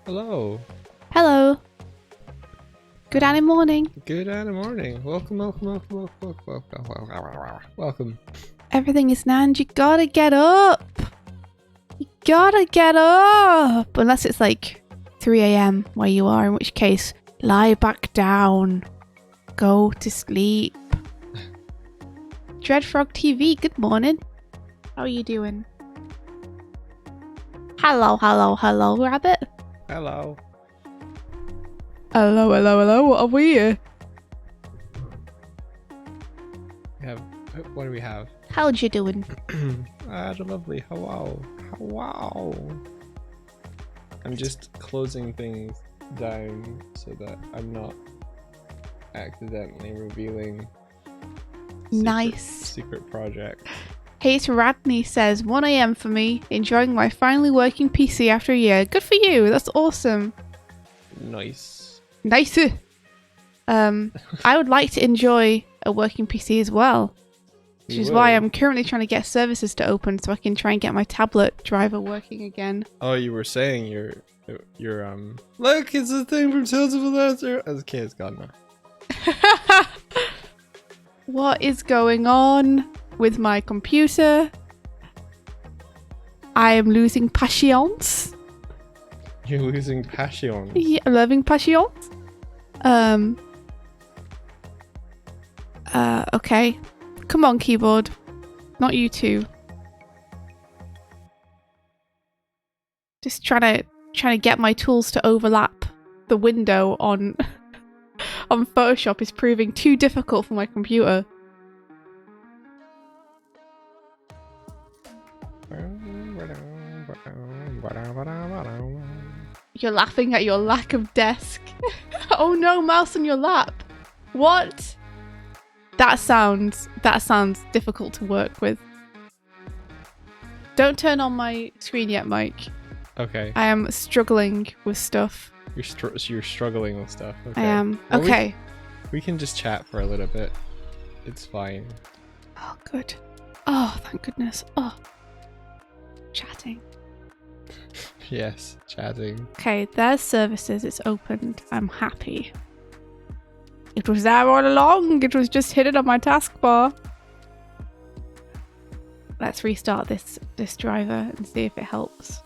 Hello. Hello. Good morning. Good morning. Welcome. Welcome. Everything is Nan. You gotta get up. You gotta get up. Unless it's like 3 a.m. where you are, in which case, lie back down. Go to sleep. Dreadfrog TV, good morning. How are you doing? Hello, rabbit. Hello. Hello. What are we here? What do we have? How'd you doing? Lovely. Hello. I'm just closing things down so that I'm not accidentally revealing Nice. Secret project. Hate Radney says 1 a.m. for me, enjoying my finally working PC after a year. Good for you. That's awesome. Nice. I would like to enjoy a working PC as well, which is why I'm currently trying to get services to open so I can try and get my tablet driver working again. Oh, you were saying you're look, it's a thing from Tales of a Lancer. Okay, it's gone now. What is going on with my computer? I am losing patience. You're losing passion. Yeah, loving patience. Okay. Come on, keyboard. Not you two. Just trying to get my tools to overlap the window on on Photoshop is proving too difficult for my computer. You're laughing at your lack of desk. Oh no, mouse on your lap. What? That sounds difficult to work with. Don't turn on my screen yet, Mike. Okay. I am struggling with stuff. You're struggling with stuff. Okay. I am. Well, okay. We can just chat for a little bit. It's fine. Oh, good. Oh, thank goodness. Oh. Chatting. Yes, chatting. Okay, there's services. It's opened. I'm happy. It was there all along. It was just hidden on my taskbar. Let's restart this driver and see if it helps.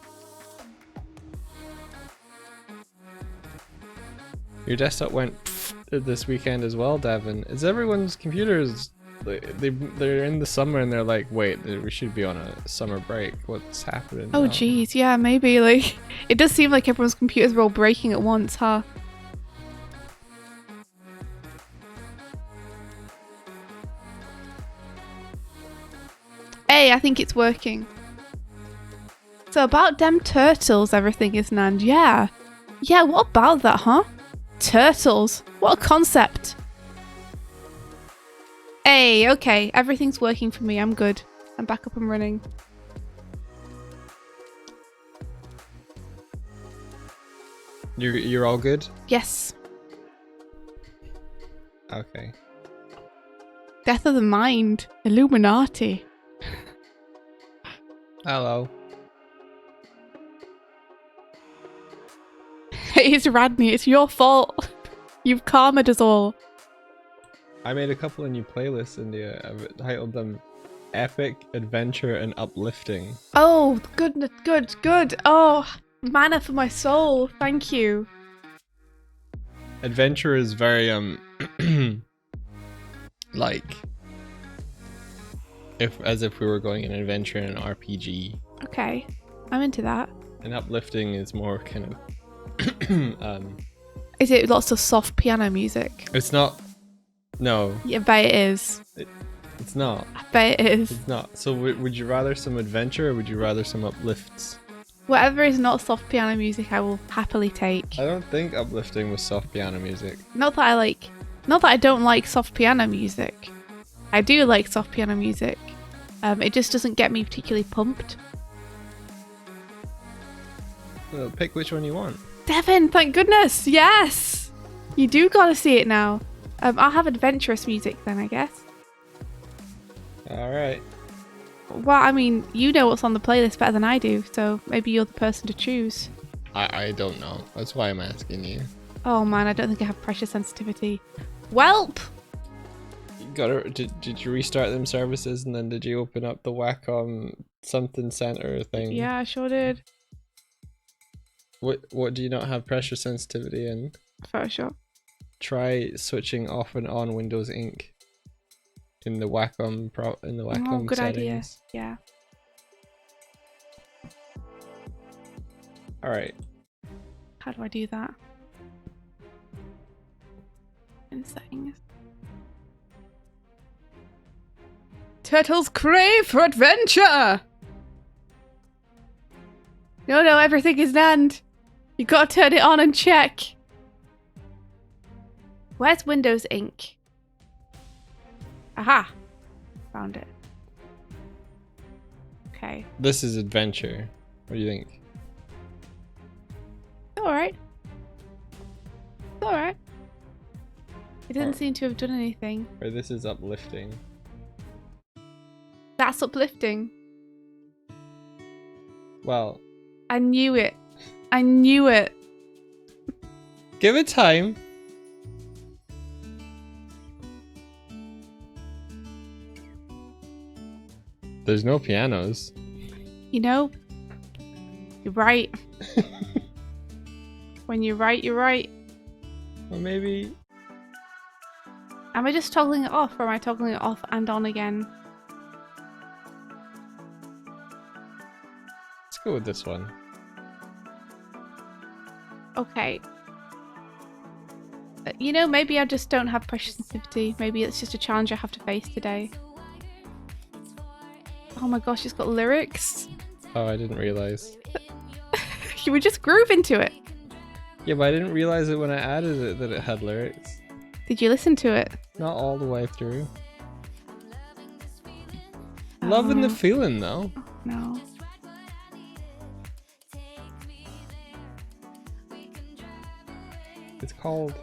Your desktop went this weekend as well, Devin. Is everyone's computers? They're in the summer and they're like, wait, we should be on a summer break. What's happening? Oh, now? geez, yeah, maybe. Like, it does seem like everyone's computers are all breaking at once, huh? Hey, I think it's working. So about them turtles, everything is Nand. Yeah, what about that, huh? Turtles. What a concept. Hey, okay. Everything's working for me. I'm good. I'm back up and running. You're all good? Yes. Okay. Death of the mind. Illuminati. Hello. It's Radney. It's your fault. You've karma'd us all. I made a couple of new playlists in the I've titled them Epic, Adventure, and Uplifting. Oh, goodness, good. Oh, manna for my soul. Thank you. Adventure is very like as if we were going on an adventure in an RPG. Okay, I'm into that. And uplifting is more kind of Is it lots of soft piano music? It's not. No. Yeah, I bet it is. It's not. I bet it is. It's not. So would you rather some adventure or would you rather some uplifts? Whatever is not soft piano music, I will happily take. I don't think uplifting was soft piano music. Not that I don't like soft piano music. I do like soft piano music. It just doesn't get me particularly pumped. Well, pick which one you want. Devin, thank goodness. Yes. You do gotta see it now. I'll have adventurous music then, I guess. Alright. Well, I mean, you know what's on the playlist better than I do, so maybe you're the person to choose. I don't know. That's why I'm asking you. Oh man, I don't think I have pressure sensitivity. Welp! Did you restart them services and then did you open up the Wacom something center thing? Yeah, I sure did. What do you not have pressure sensitivity in? Photoshop. Try switching off and on Windows Ink in the Wacom Oh, good settings. idea. Yeah. All right. How do I do that? In settings. Turtles crave for adventure! No, everything is NAND. You gotta turn it on and check. Where's Windows Ink? Aha! Found it. Okay. This is adventure. What do you think? Alright. Alright. It doesn't seem to have done anything. Or this is uplifting. That's uplifting. Well, I knew it. I knew it. give it time. There's no pianos. You know, you're right. When you're right, you're right. Or maybe... Am I just toggling it off, or am I toggling it off and on again? Let's go with this one. Okay. You know, maybe I just don't have pressure sensitivity. Maybe it's just a challenge I have to face today. Oh my gosh, it's got lyrics. Oh, I didn't realize. You were just grooving to it. Yeah, but I didn't realize it when I added it that it had lyrics. Did you listen to it? Not all the way through. Loving the feeling though. No. It's called...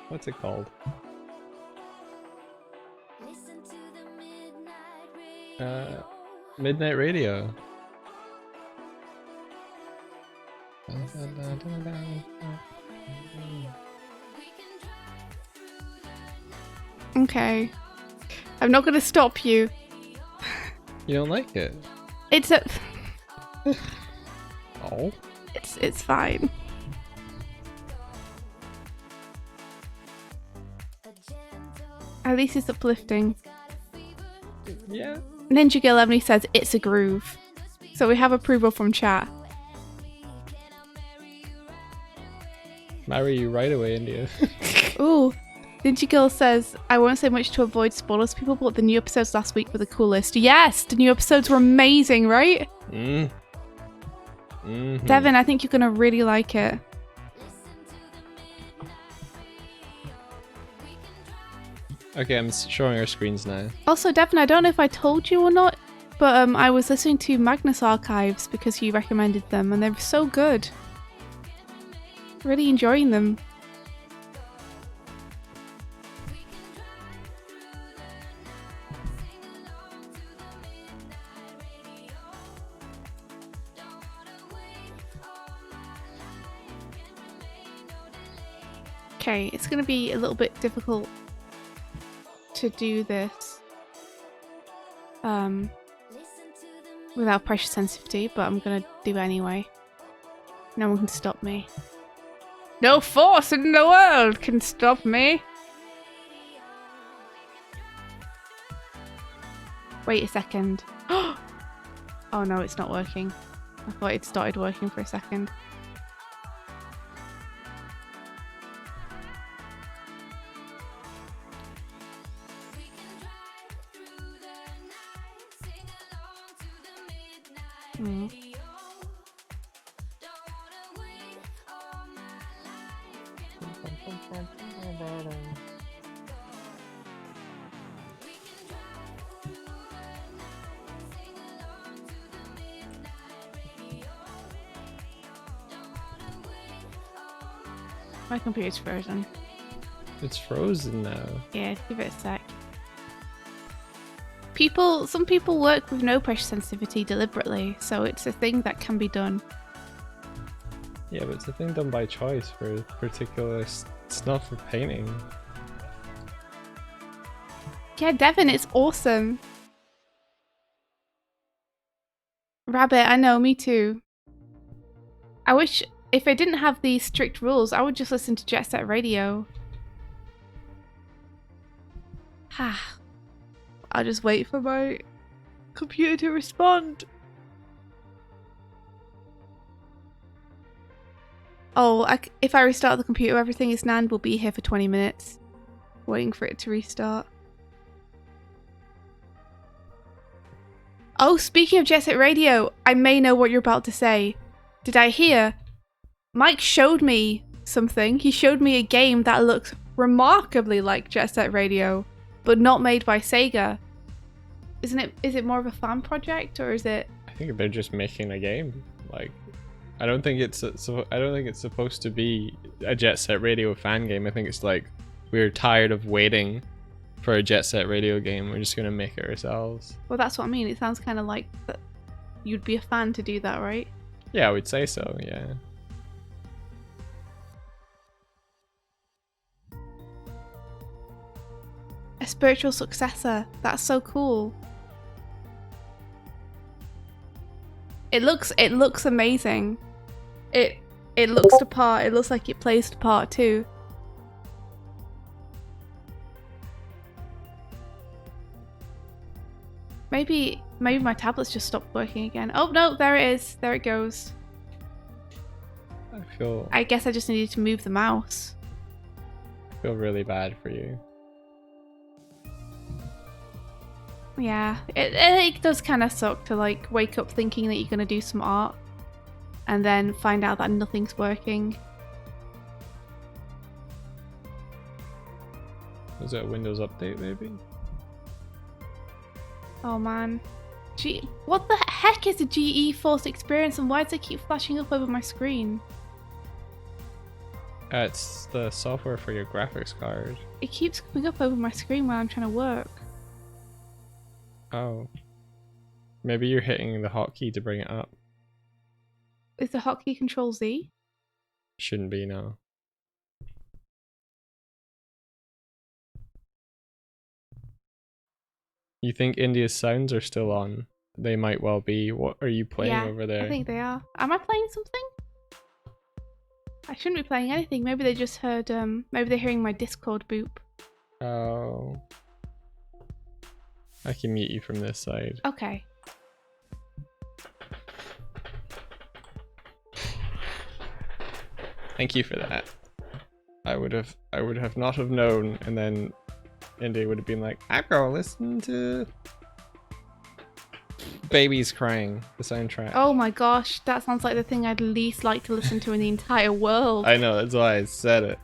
what's it called? Midnight Radio. Okay. I'm not gonna stop you. You don't like it? It's a... Oh. It's fine. At least it's uplifting. Yeah. Ninja Girl Emily says it's a groove. So we have approval from chat. Marry you right away, India. Ooh. Ninja Girl says, I won't say much to avoid spoilers, people, but the new episodes last week were the coolest. Yes! The new episodes were amazing, right? Devin, I think you're gonna really like it. Okay, I'm showing our screens now. Also, Devin, I don't know if I told you or not, but I was listening to Magnus Archives because you recommended them, and they're so good. Really enjoying them. Okay, it's going to be a little bit difficult to do this without pressure sensitivity, but I'm going to do it anyway. No one can stop me. No force in the world can stop me. Wait a second. Oh no, it's not working. I thought it started working for a second. My computer's frozen. It's frozen now. Yeah, give it a sec. Some people work with no pressure sensitivity deliberately, so it's a thing that can be done. Yeah, but it's a thing done by choice for particular. It's not for painting. Yeah, Devin, it's awesome. Rabbit, I know, me too. I wish if I didn't have these strict rules, I would just listen to Jet Set Radio. I'll just wait for my computer to respond. Oh, if I restart the computer, everything is Nan will be here for 20 minutes. Waiting for it to restart. Oh, speaking of Jet Set Radio, I may know what you're about to say. Did I hear? Mike showed me something. He showed me a game that looks remarkably like Jet Set Radio, but not made by Sega. Is it more of a fan project, or is it? I think they're just making a game. Like, I don't think it's supposed to be a Jet Set Radio fan game. I think it's like we're tired of waiting for a Jet Set Radio game. We're just gonna make it ourselves. Well, that's what I mean. It sounds kind of like that. You'd be a fan to do that, right? Yeah, I would say so. Yeah. A spiritual successor. That's so cool. It looks amazing. It looks the part. It looks like it plays the part too. Maybe my tablet's just stopped working again. Oh no, there it is. There it goes. I guess I just needed to move the mouse. I feel really bad for you. Yeah, it does kind of suck to like wake up thinking that you're gonna do some art and then find out that nothing's working. Was it a Windows update maybe? Oh man. What the heck is a GE Force experience and why does it keep flashing up over my screen? It's the software for your graphics card. It keeps coming up over my screen while I'm trying to work. Oh. Maybe you're hitting the hotkey to bring it up. Is the hotkey Control Z? Shouldn't be, no. You think India's sounds are still on? They might well be. What are you playing over there? I think they are. Am I playing something? I shouldn't be playing anything. Maybe they just heard, maybe they're hearing my Discord boop. Oh. I can mute you from this side. Okay. Thank you for that. I would have not have known, and then India would have been like, I'm gonna listen to Babies Crying, the soundtrack. Oh my gosh, that sounds like the thing I'd least like to listen to in the entire world. I know, that's why I said it.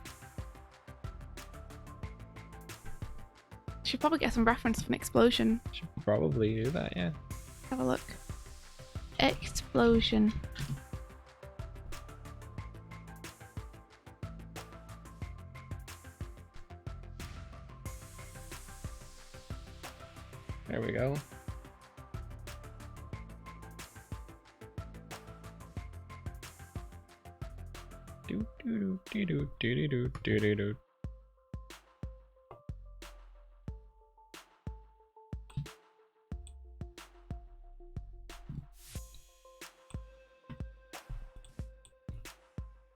Should probably get some reference from Explosion. Should probably do that, yeah. Have a look. Explosion. There we go. Do do do do do do do do do.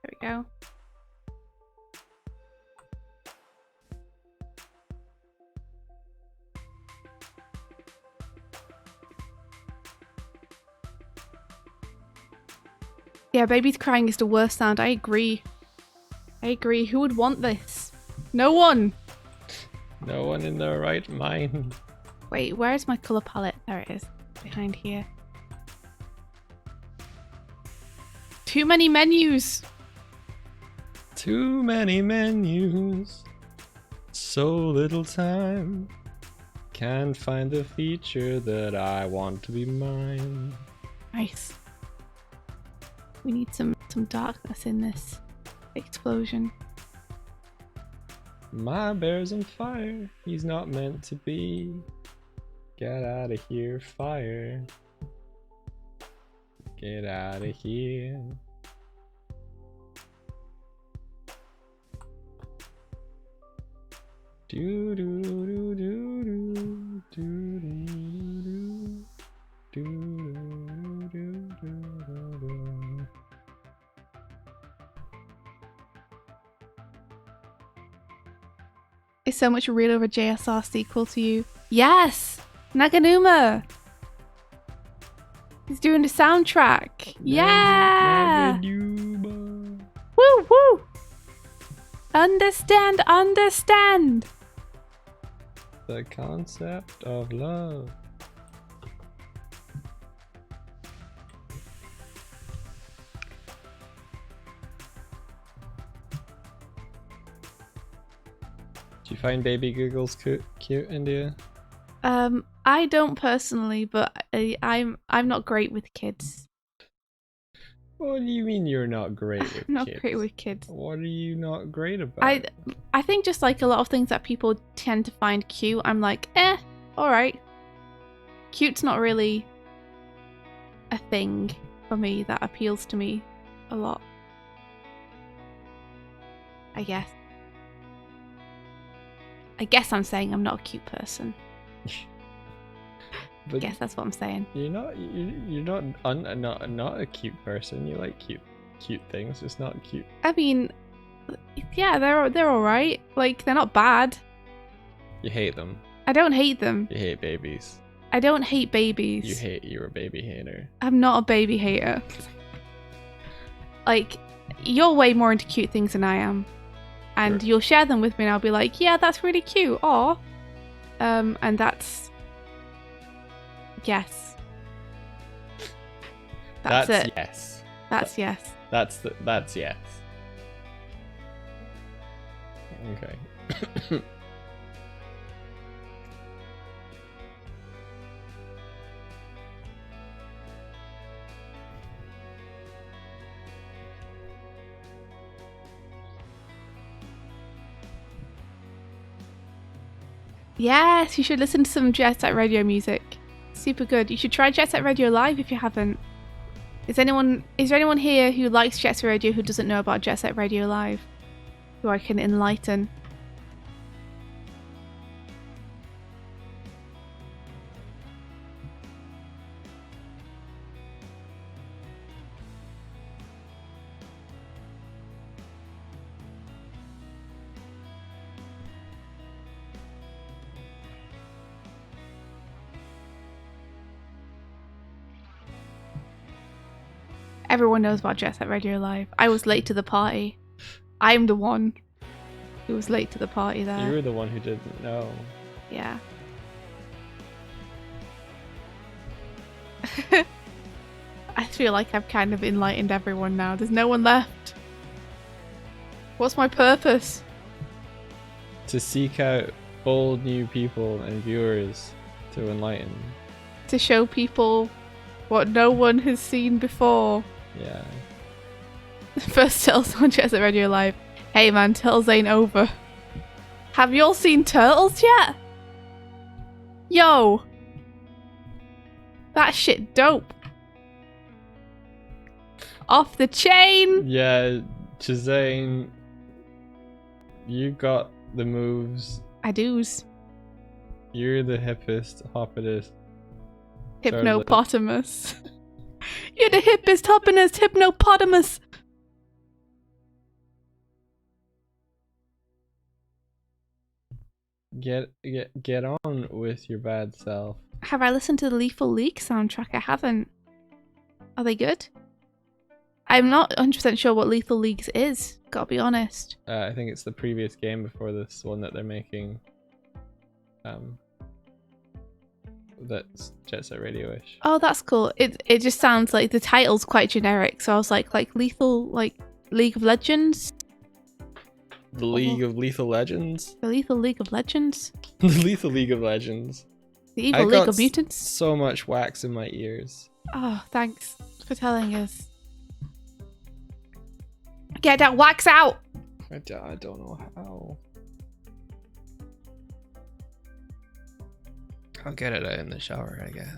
There we go. Yeah, babies crying is the worst sound. I agree. I agree. Who would want this? No one! No one in their right mind. Wait, where is my colour palette? There it is. Behind here. Too many menus! Too many menus. So little time. Can't find the feature that I want to be mine. Nice. We need some darkness in this explosion. My bear's on fire. He's not meant to be. Get out of here, fire. Get out of here. Do do do do do do do do do do. Is so much real of a JSR sequel to you? Yes! Naganuma! He's doing the soundtrack. Yeah! Naganuma. Woo woo! Understand, understand! The concept of love. Do you find baby Googles cute, India? I don't personally, but I'm not great with kids. What do you mean you're not great with kids? Not great with kids. What are you not great about? I think just like a lot of things that people tend to find cute, I'm like, alright. Cute's not really a thing for me that appeals to me a lot. I guess. I guess I'm saying I'm not a cute person. I guess that's what I'm saying. You're not a cute person. You like cute things, just not cute. I mean, yeah, they're all right. Like, they're not bad. You hate them. I don't hate them. You hate babies. I don't hate babies. You're a baby hater. I'm not a baby hater. Like, you're way more into cute things than I am. And Sure. You'll share them with me and I'll be like, yeah, that's really cute. Aw. And that's... Yes. That's it. Yes. That's yes. That's yes. Okay. Yes, you should listen to some Jet Set Radio music. Super good. You should try Jet Set Radio Live if you haven't. Is there anyone here who likes Jet Set Radio who doesn't know about Jet Set Radio Live? Who I can enlighten? Everyone knows about Jet Set Radio Live. I was late to the party. I'm the one who was late to the party there. You were the one who didn't know. Yeah. I feel like I've kind of enlightened everyone now. There's no one left. What's my purpose? To seek out bold new people and viewers to enlighten. To show people what no one has seen before. Yeah. First Turtles on Jet Set Radio Live. Hey man, Turtles ain't over. Have you all seen Turtles yet? Yo! That shit dope. Off the chain! Yeah, Chazane, you got the moves. I do's. You're the hippest, hoppitest. Hypnopotamus. You're the hippest, hoppinest hippopotamus. Get on with your bad self. Have I listened to the Lethal League soundtrack? I haven't. Are they good? I'm not 100% sure what Lethal Leagues is, gotta be honest. I think it's the previous game before this one that they're making. That's Jet Set Radio-ish. Oh, that's cool. It just sounds like the title's quite generic, so I was like Lethal, like League of Legends? The League of Lethal Legends? The Lethal League of Legends? The Lethal League of Legends. The Evil League of Mutants? So much wax in my ears. Oh, thanks for telling us. Get that wax out! I don't know how. I'll get it out in the shower, I guess.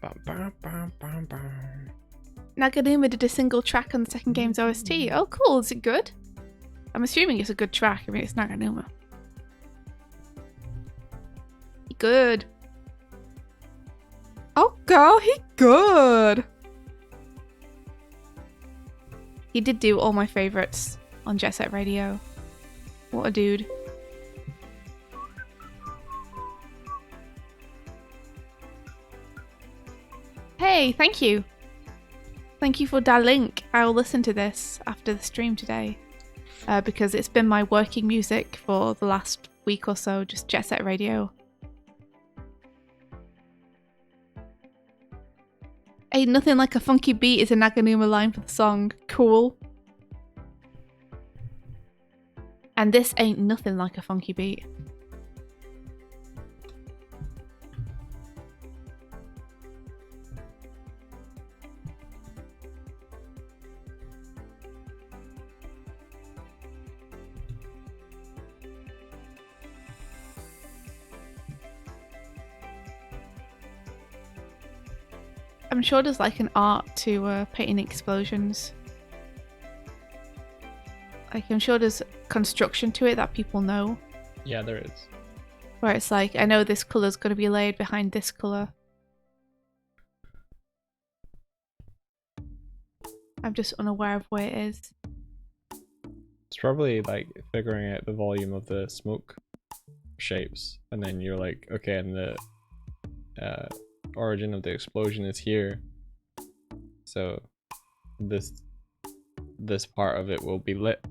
Bum, bum, bum, bum, bum. Naganuma did a single track on the second game's OST. Oh, cool. Is it good? I'm assuming it's a good track. I mean, it's Naganuma. He good. Oh, girl, he good. He did do all my favourites on Jet Set Radio. What a dude. Hey, thank you. Thank you for that link. I will listen to this after the stream today. Because it's been my working music for the last week or so, just Jet Set Radio. Ain't nothing like a funky beat is a Naganuma line for the song. Cool. And this ain't nothing like a funky beat. I'm sure there's like an art to painting explosions. Like, I'm sure there's construction to it that people know. Yeah, there is. Where it's like, I know this colour's going to be laid behind this colour. I'm just unaware of where it is. It's probably like figuring out the volume of the smoke shapes, and then you're like, okay, and the origin of the explosion is here, so this part of it will be lit.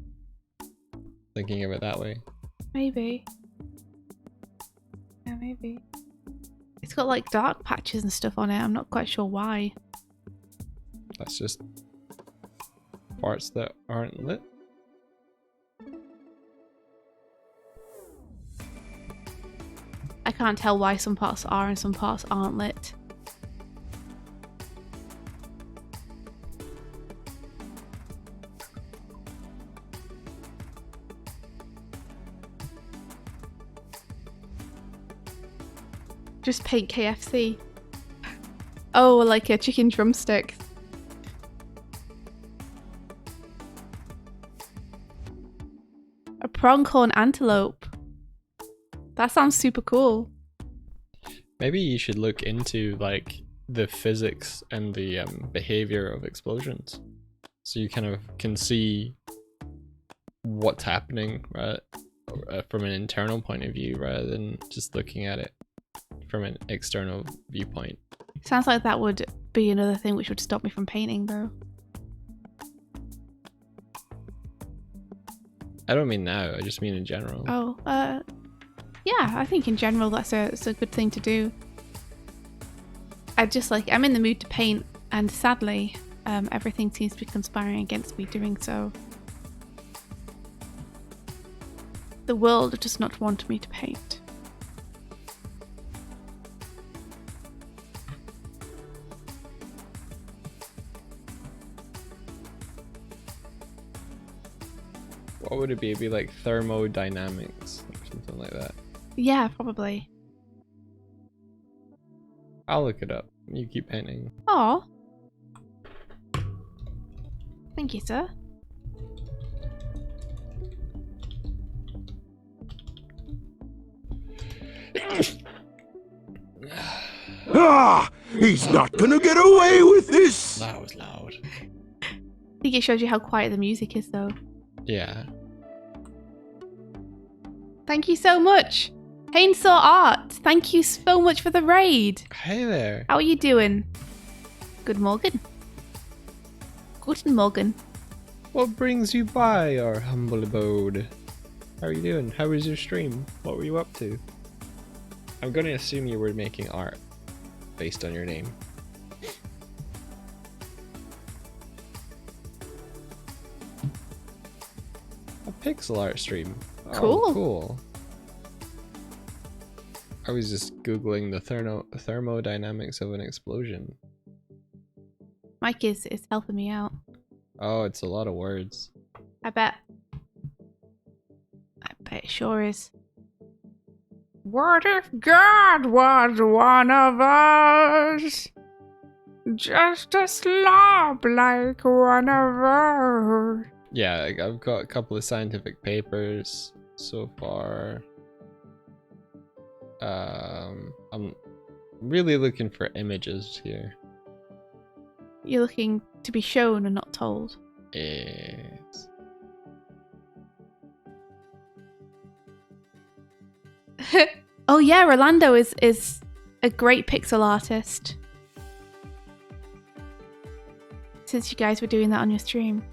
Thinking of it that way. Maybe. Yeah, maybe. It's got like dark patches and stuff on it. I'm not quite sure why. That's just parts that aren't lit. I can't tell why some parts are and some parts aren't lit. Just paint KFC. Oh, like a chicken drumstick. A pronghorn antelope. That sounds super cool. Maybe you should look into like the physics and the behavior of explosions, so you kind of can see what's happening, right, from an internal point of view rather than just looking at it from an external viewpoint. Sounds like that would be another thing which would stop me from painting, though. I don't mean now, I just mean in general. Oh, yeah, I think in general it's a good thing to do. I'm in the mood to paint, and sadly, everything seems to be conspiring against me doing so. The world does not want me to paint. What would it be? It'd be like thermodynamics or something like that. Yeah, probably. I'll look it up. You keep painting. Oh. Thank you, sir. Ah! He's not gonna get away with this! That was loud. I think it shows you how quiet the music is, though. Yeah. Thank you so much. Hainsaw Art, thank you so much for the raid. Hey there. How are you doing? Good morgen. Guten Morgen. What brings you by our humble abode? How are you doing? How was your stream? What were you up to? I'm going to assume you were making art based on your name. A pixel art stream. Cool. Oh, cool. I was just googling the thermodynamics of an explosion. Mike is helping me out. Oh, it's a lot of words. I bet. It sure is. What if God was one of us? Just a slob like one of us. Yeah, like, I've got a couple of scientific papers so far. I'm really looking for images here. You're looking to be shown and not told. Yes. Oh yeah, Rolando is a great pixel artist. Since you guys were doing that on your stream.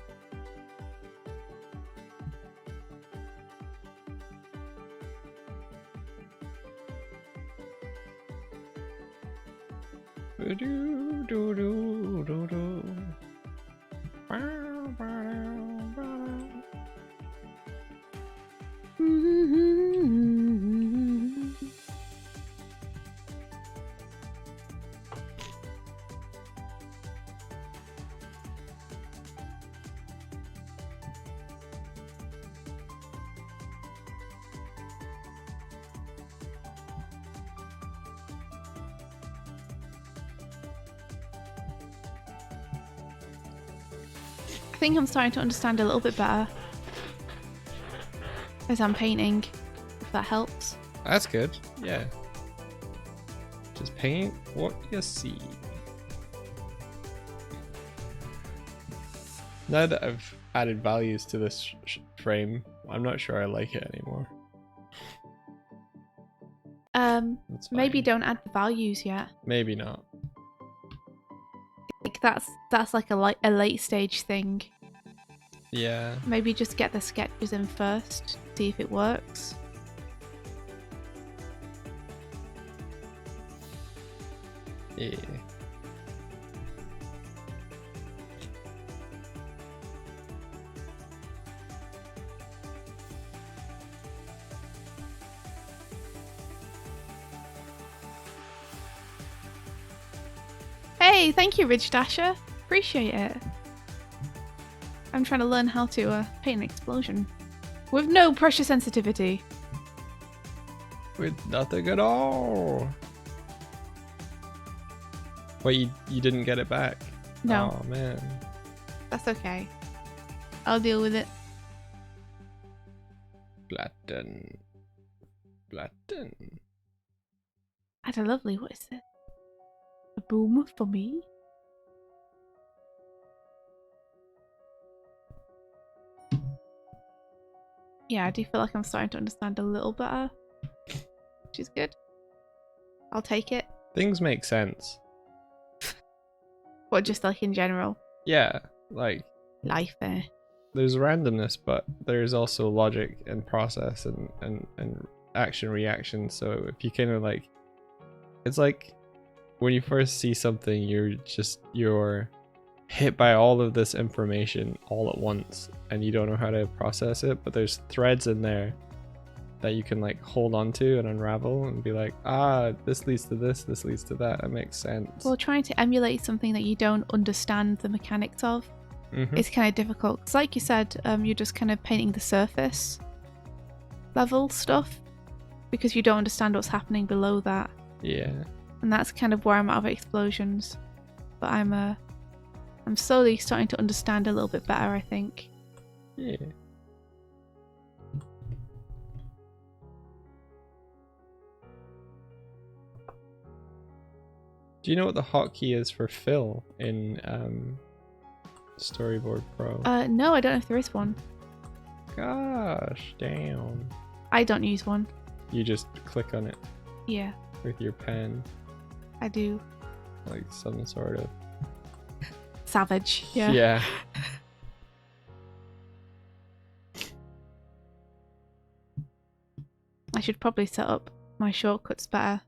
I think I'm starting to understand a little bit better as I'm painting, if that helps. That's good, yeah. Just paint what you see. Now that I've added values to this frame, I'm not sure I like it anymore. That's Maybe fine. don't add the values yet. Maybe not. Like that's like a late stage thing. Yeah. Maybe just get the sketches in first, see if it works. Yeah. Hey, thank you, Ridge Dasher. Appreciate it. I'm trying to learn how to paint an explosion with no pressure sensitivity. With nothing at all. Wait, you didn't get it back? No. Oh man. That's okay. I'll deal with it. Blatten. Blatten. Had a lovely, what is it? A boom for me? Yeah, I do feel like I'm starting to understand a little better. Which is good. I'll take it. Things make sense. Or just like in general. Yeah, like Life there. there's randomness, but there's also logic and process and action reaction. So if you kind of like, it's like when you first see something, you're hit by all of this information all at once and you don't know how to process it, but there's threads in there that you can like hold on to and unravel and be like, ah, this leads to this leads to that. That makes sense. Well, trying to emulate something that you don't understand the mechanics of is kind of difficult. Because like you said, you're just kind of painting the surface level stuff because you don't understand what's happening below that. Yeah. And that's kind of where I'm out of explosions. But I'm slowly starting to understand a little bit better, I think. Yeah. Do you know what the hotkey is for fill in Storyboard Pro? No, I don't know if there is one. Gosh, damn. I don't use one. You just click on it Yeah, with your pen, I do. like some sort of... Savage. Yeah. Yeah. I should probably set up my shortcuts better.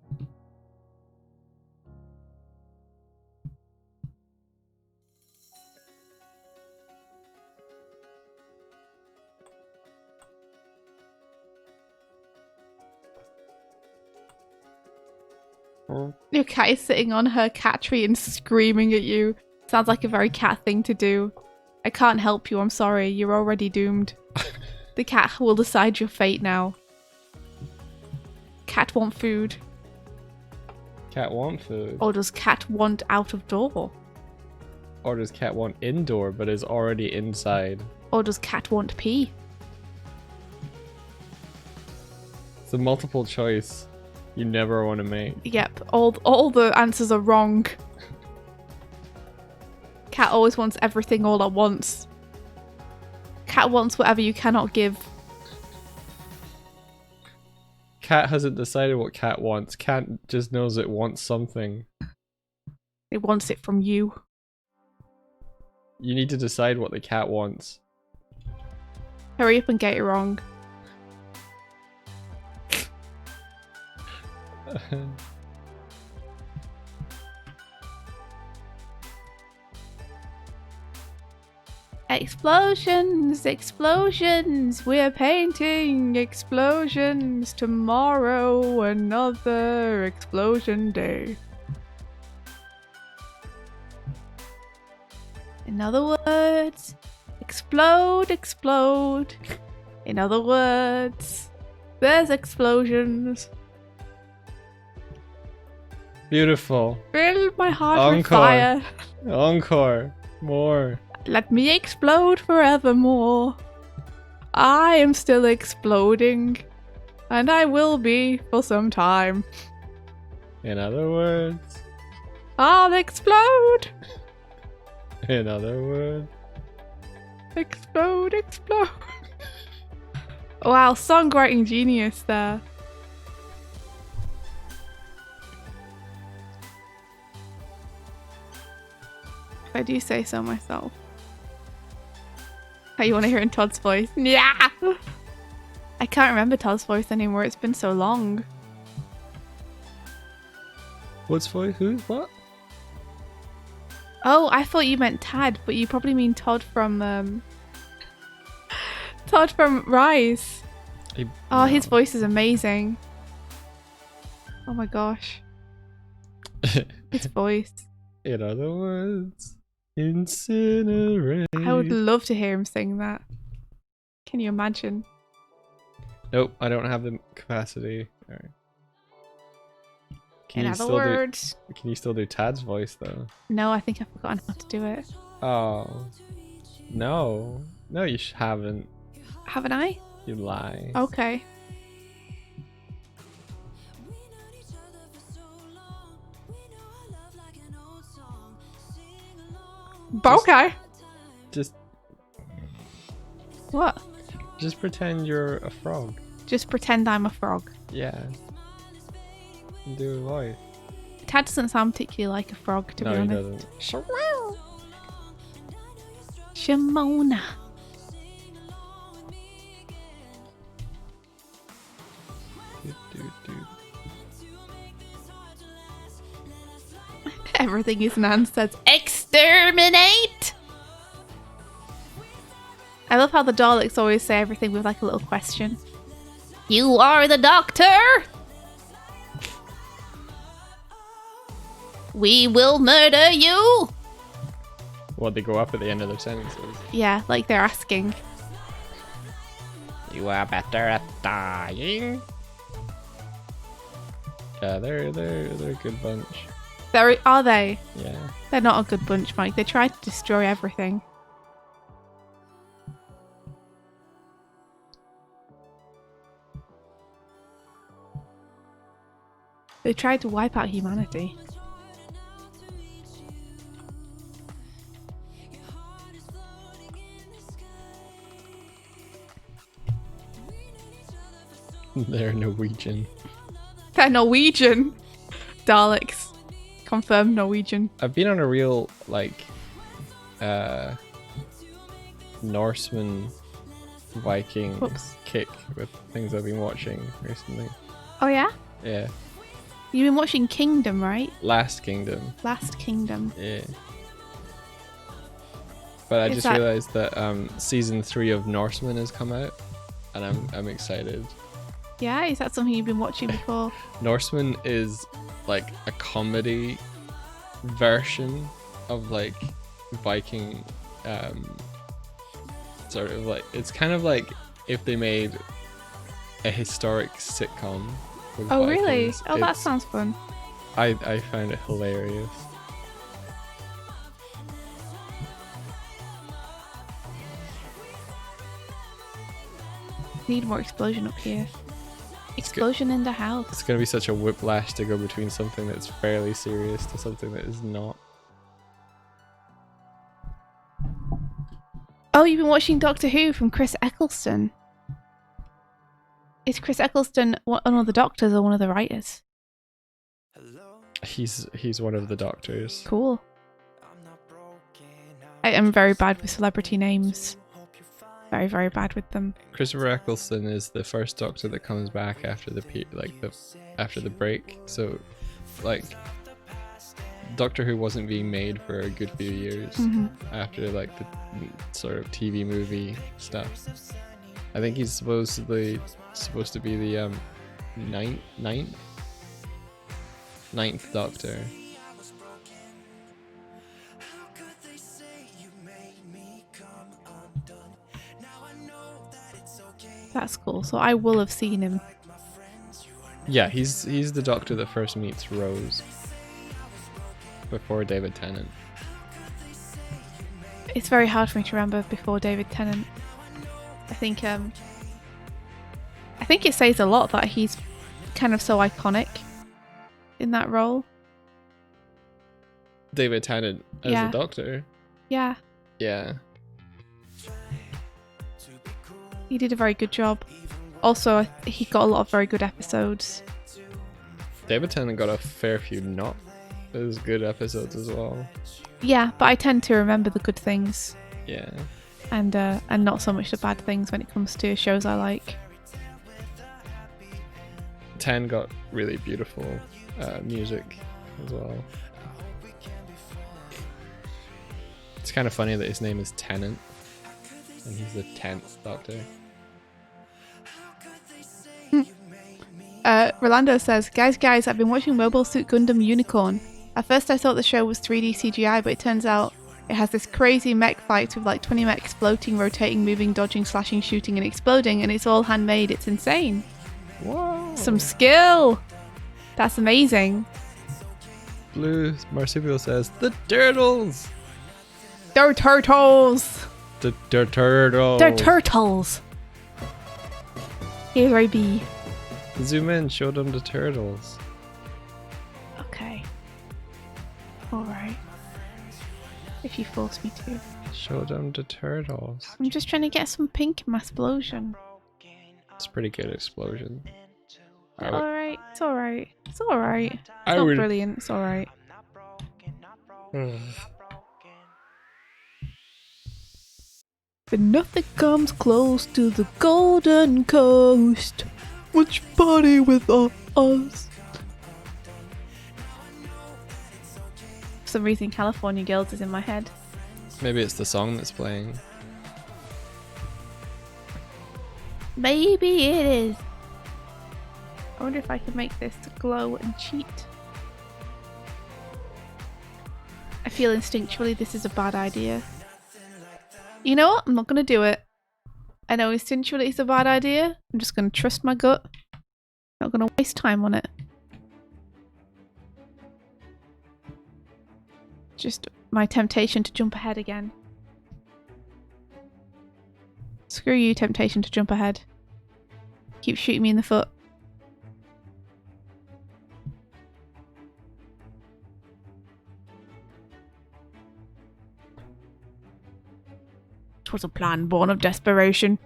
Your cat is sitting on her cat tree and screaming at you. Sounds like a very cat thing to do. I can't help you, I'm sorry. You're already doomed. The cat will decide your fate now. Cat want food. Cat want food. Or does cat want out of door? Or does cat want indoor but is already inside? Or does cat want pee? It's a multiple choice you never want to make. Yep, all the answers are wrong. Cat always wants everything all at once. Cat wants whatever you cannot give. Cat hasn't decided what cat wants. Cat just knows it wants something. It wants it from you. You need to decide what the cat wants. Hurry up and get it wrong. Explosions, explosions, we're painting explosions. Tomorrow, another explosion day. In other words, explode, explode. In other words, there's explosions. Beautiful. Fill my heart with Encore. fire. Encore. More. Let me explode forevermore. I am still exploding, and I will be for some time. In other words. I'll explode. In other words. Explode, explode. Wow, songwriting genius there. If I do say so myself. Oh, you want to hear it in Todd's voice? Yeah! I can't remember Todd's voice anymore. It's been so long. What's voice? Who's what? Oh, I thought you meant Tad, but you probably mean Todd from Todd from Rise. Oh, his voice is amazing. Oh my gosh. His voice. In other words, incinerate. I would love to hear him sing that. Can you imagine? Nope, I don't have the capacity. All right. In other words. Can you still do Tad's voice though? No, I think I've forgotten how to do it. Oh. No. No, you haven't. Haven't I? You lie. Okay. Okay. Just What? pretend you're a frog. Just pretend I'm a frog. Yeah. Do a voice. Tad doesn't sound particularly like a frog, to be No, he honest. doesn't. Shimona. Everything is Nan says, exterminate! I love how the Daleks always say everything with like a little question. You are the doctor? We will murder you! What, they go up at the end of their sentences? Yeah, like they're asking. You are better at dying. Yeah, they're a good bunch. Are they? Yeah. They're not a good bunch, Mike. They tried to destroy everything. They tried to wipe out humanity. They're Norwegian. They're Norwegian. Daleks. Confirmed Norwegian. I've been on a real, like, Norseman Viking kick with things I've been watching recently. Oh yeah? Yeah. You've been watching Kingdom, right? Last Kingdom. Last Kingdom. Yeah. But I Is just that- realized that season 3 of Norseman has come out, and I'm excited. Yeah, is that something you've been watching before? Norseman is like a comedy version of like Viking, sort of like, it's kind of like if they made a historic sitcom. With Oh really? Vikings. Oh, that sounds fun. I found it hilarious. Need more explosion up here. Explosion in the house. It's gonna be such a whiplash to go between something that's fairly serious to something that is not. Oh, you've been watching Doctor Who from Chris Eccleston. Is Chris Eccleston one of the doctors or one of the writers? He's one of the doctors. Cool. I am very bad with celebrity names. Very, very bad with them. Christopher Eccleston is the first Doctor that comes back after after the break. So, like, Doctor Who wasn't being made for a good few years after like the sort of TV movie stuff. I think he's supposed to be the ninth Doctor. That's cool. So I will have seen him. Yeah, he's the Doctor that first meets Rose before David Tennant. It's very hard for me to remember before David Tennant. I think it says a lot that he's kind of so iconic in that role. David Tennant as Yeah. the Doctor. Yeah, Yeah. he did a very good job. Also, he got a lot of very good episodes. David Tennant got a fair few not as good episodes as well. Yeah, but I tend to remember the good things Yeah. and not so much the bad things when it comes to shows I like. 10 got really beautiful music as well. It's kind of funny that his name is Tennant and he's the 10th Doctor. Rolando says, guys, I've been watching Mobile Suit Gundam Unicorn. At first I thought the show was 3D CGI, but it turns out it has this crazy mech fights with like 20 mechs floating, rotating, moving, dodging, slashing, shooting and exploding, and it's all handmade. It's insane. Whoa! Some skill! That's amazing. Blue Marsupial says, the turtles! They're turtles! The turtles! They're turtles! Here I be. Zoom in, show them the turtles. Okay. Alright. If you force me to. Show them the turtles. I'm just trying to get some pink in my explosion. It's a pretty good explosion. Alright, it's alright. It's alright. It's I not would- brilliant, it's alright. But nothing comes close to the Golden Coast. Which party with us? For some reason, California Girls is in my head. Maybe it's the song that's playing. Maybe it is. I wonder if I can make this glow and cheat. I feel instinctually this is a bad idea. You know what? I'm not going to do it. I know instinctually it's a bad idea. I'm just going to trust my gut. Not going to waste time on it. Just my temptation to jump ahead again. Screw you, temptation to jump ahead. Keep shooting me in the foot. It was a plan born of desperation.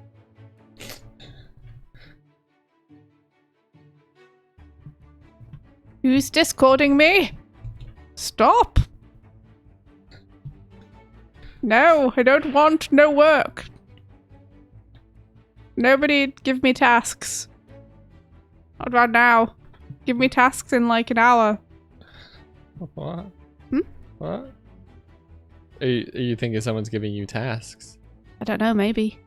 Who's discording me? Stop! No, I don't want no work. Nobody give me tasks. Not right now. Give me tasks in like an hour. What? Hmm? What? Are you thinking someone's giving you tasks? I don't know, maybe.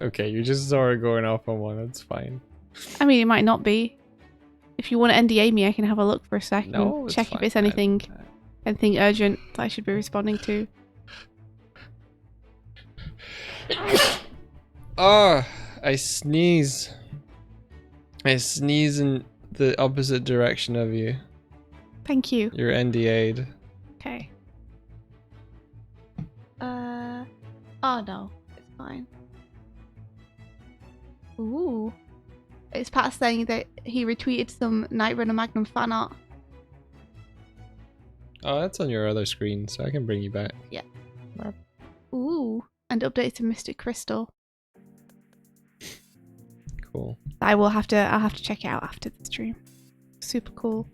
Okay, you just sort of going off on one, that's fine. I mean, it might not be. If you want to NDA me, I can have a look for a second. No, it's check if fine. it's anything urgent that I should be responding to. Oh, I sneeze. I sneeze in the opposite direction of you. Thank you. You're NDA'd. Okay. Oh no, it's fine. Ooh. It's Pat saying that he retweeted some Night Runner Magnum fan art. Oh, that's on your other screen, so I can bring you back. Yeah. Ooh. And updates to Mystic Crystal. Cool. I'll have to check it out after the stream. Super cool.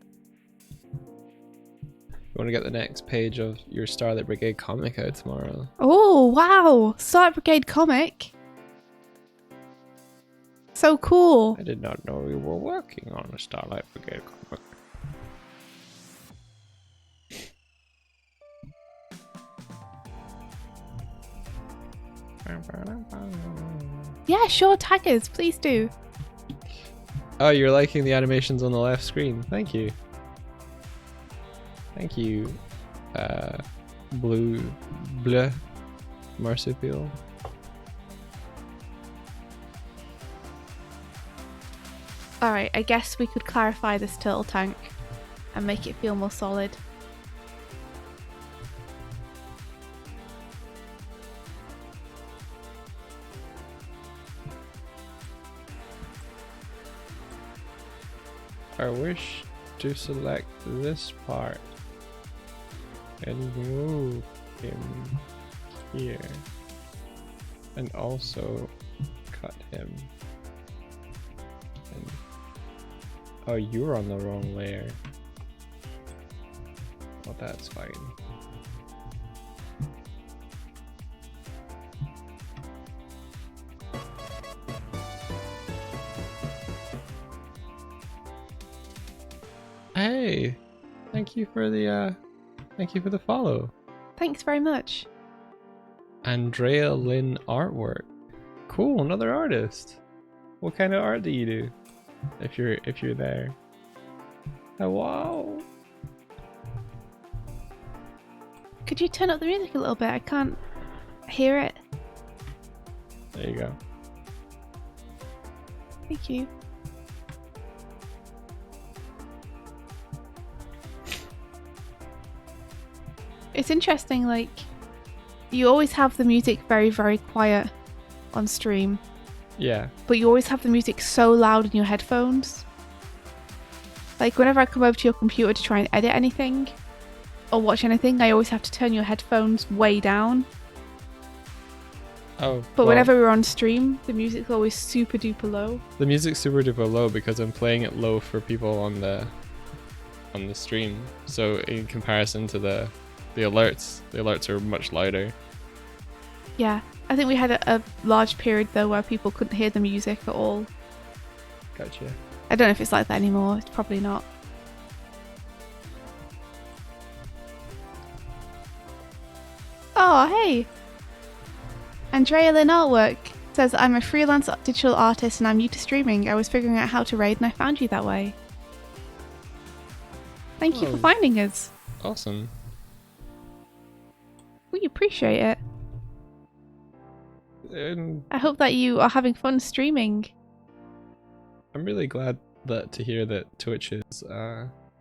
You want to get the next page of your Starlight Brigade comic out tomorrow? Oh wow! Starlight Brigade comic. So cool. I did not know we were working on a Starlight Brigade comic. Yeah, sure, taggers, please do. Oh, you're liking the animations on the left screen. Thank you. Thank you, blue marsupial. Alright, I guess we could clarify this turtle tank and make it feel more solid. I wish to select this part and move him here, and also cut him. And oh, you're on the wrong layer. Well, that's fine. Hey, thank you for the follow. Thanks very much. Andrea Lynn artwork. Cool, another artist. What kind of art do you do? If you're there. Oh, wow. Could you turn up the music a little bit? I can't hear it. There you go. Thank you. It's interesting, like, you always have the music very, very quiet on stream, Yeah. but you always have the music so loud in your headphones. Like, whenever I come over to your computer to try and edit anything or watch anything, I always have to turn your headphones way down. Oh. But well, whenever we're on stream, the music's always super duper low. the music's super duper low because I'm playing it low for people on the stream. So in comparison to the alerts are much louder. Yeah, I think we had a large period though where people couldn't hear the music at all. Gotcha. I don't know if it's like that anymore. It's probably not. Oh, hey! Andrea Lynn Artwork says, I'm a freelance digital artist and I'm new to streaming. I was figuring out how to raid and I found you that way. Thank you for Oh. finding us. Awesome. We appreciate it. And I hope that you are having fun streaming. I'm really glad to hear that Twitch is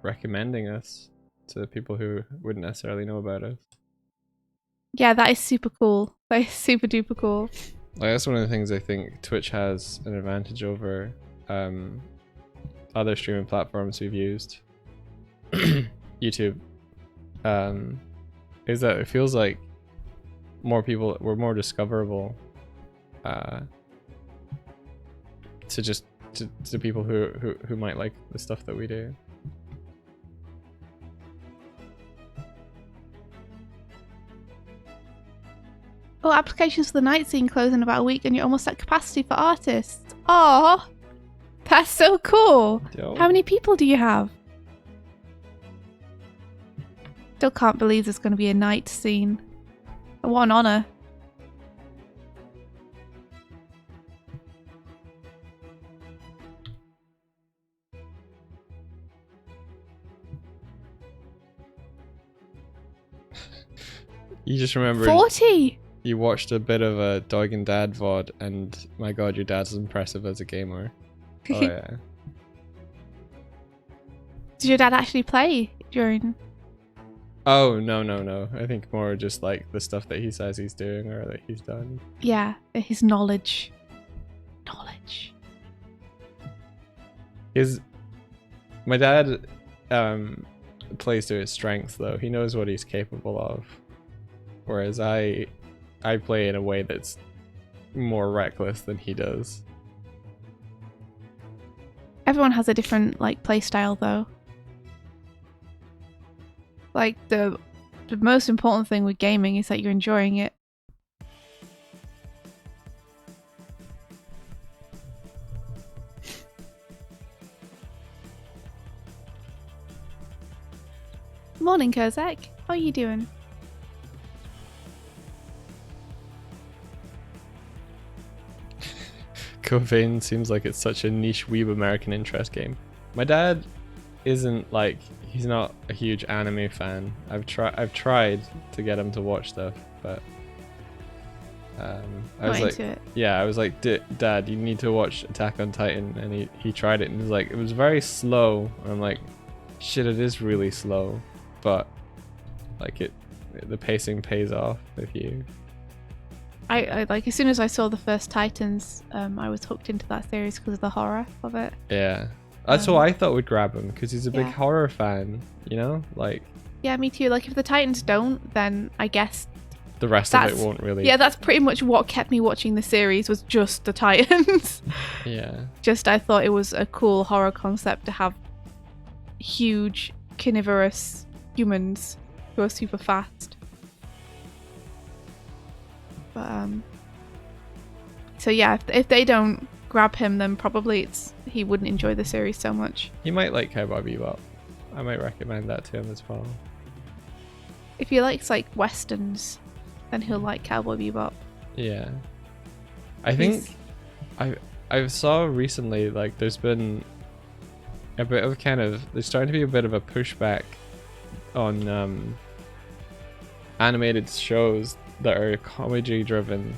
recommending us to people who wouldn't necessarily know about us. Yeah, that is super cool. That is super duper cool. Like, that's one of the things I think Twitch has an advantage over other streaming platforms we've used. YouTube. Is that it feels like we're more discoverable to people who might like the stuff that we do. Oh, applications for the night scene close in about a week and you're almost at capacity for artists. Aww! That's so cool! Yo. How many people do you have? Still can't believe there's going to be a night scene. What an honour. You just remember 40! you watched a bit of a Doig and Dad VOD, and my god, your dad's impressive as a gamer. Oh yeah. Did your dad actually play during? Oh no. I think more just like the stuff that he says he's doing or that he's done. Yeah, his knowledge. Knowledge. My dad plays to his strengths though. He knows what he's capable of. Whereas I play in a way that's more reckless than he does. Everyone has a different like play style though. Like the most important thing with gaming is that you're enjoying it. Morning, Kozak. How are you doing? Covain seems like it's such a niche weeb American interest game. My dad isn't like, he's not a huge anime fan. I've tried to get him to watch stuff, but I was like, yeah, I was like, Dad, you need to watch Attack on Titan, and he tried it and he was like, it was very slow. And I'm like, shit, it is really slow, but like the pacing pays off if you. I like, as soon as I saw the first Titans, I was hooked into that series because of the horror of it. Yeah, that's what I thought would grab him, because he's a big horror fan, you know, like. Yeah, me too. Like if the Titans don't, then I guess the rest of it won't really. Yeah, that's pretty much what kept me watching the series, was just the Titans. Yeah. Just I thought it was a cool horror concept to have huge carnivorous humans who are super fast. But so yeah, if they don't grab him, then probably he wouldn't enjoy the series so much. He might like Cowboy Bebop. I might recommend that to him as well. If he likes like westerns, then he'll like Cowboy Bebop. Yeah, I think I saw recently, like, there's been a bit of there's starting to be a bit of a pushback on animated shows that are comedy driven,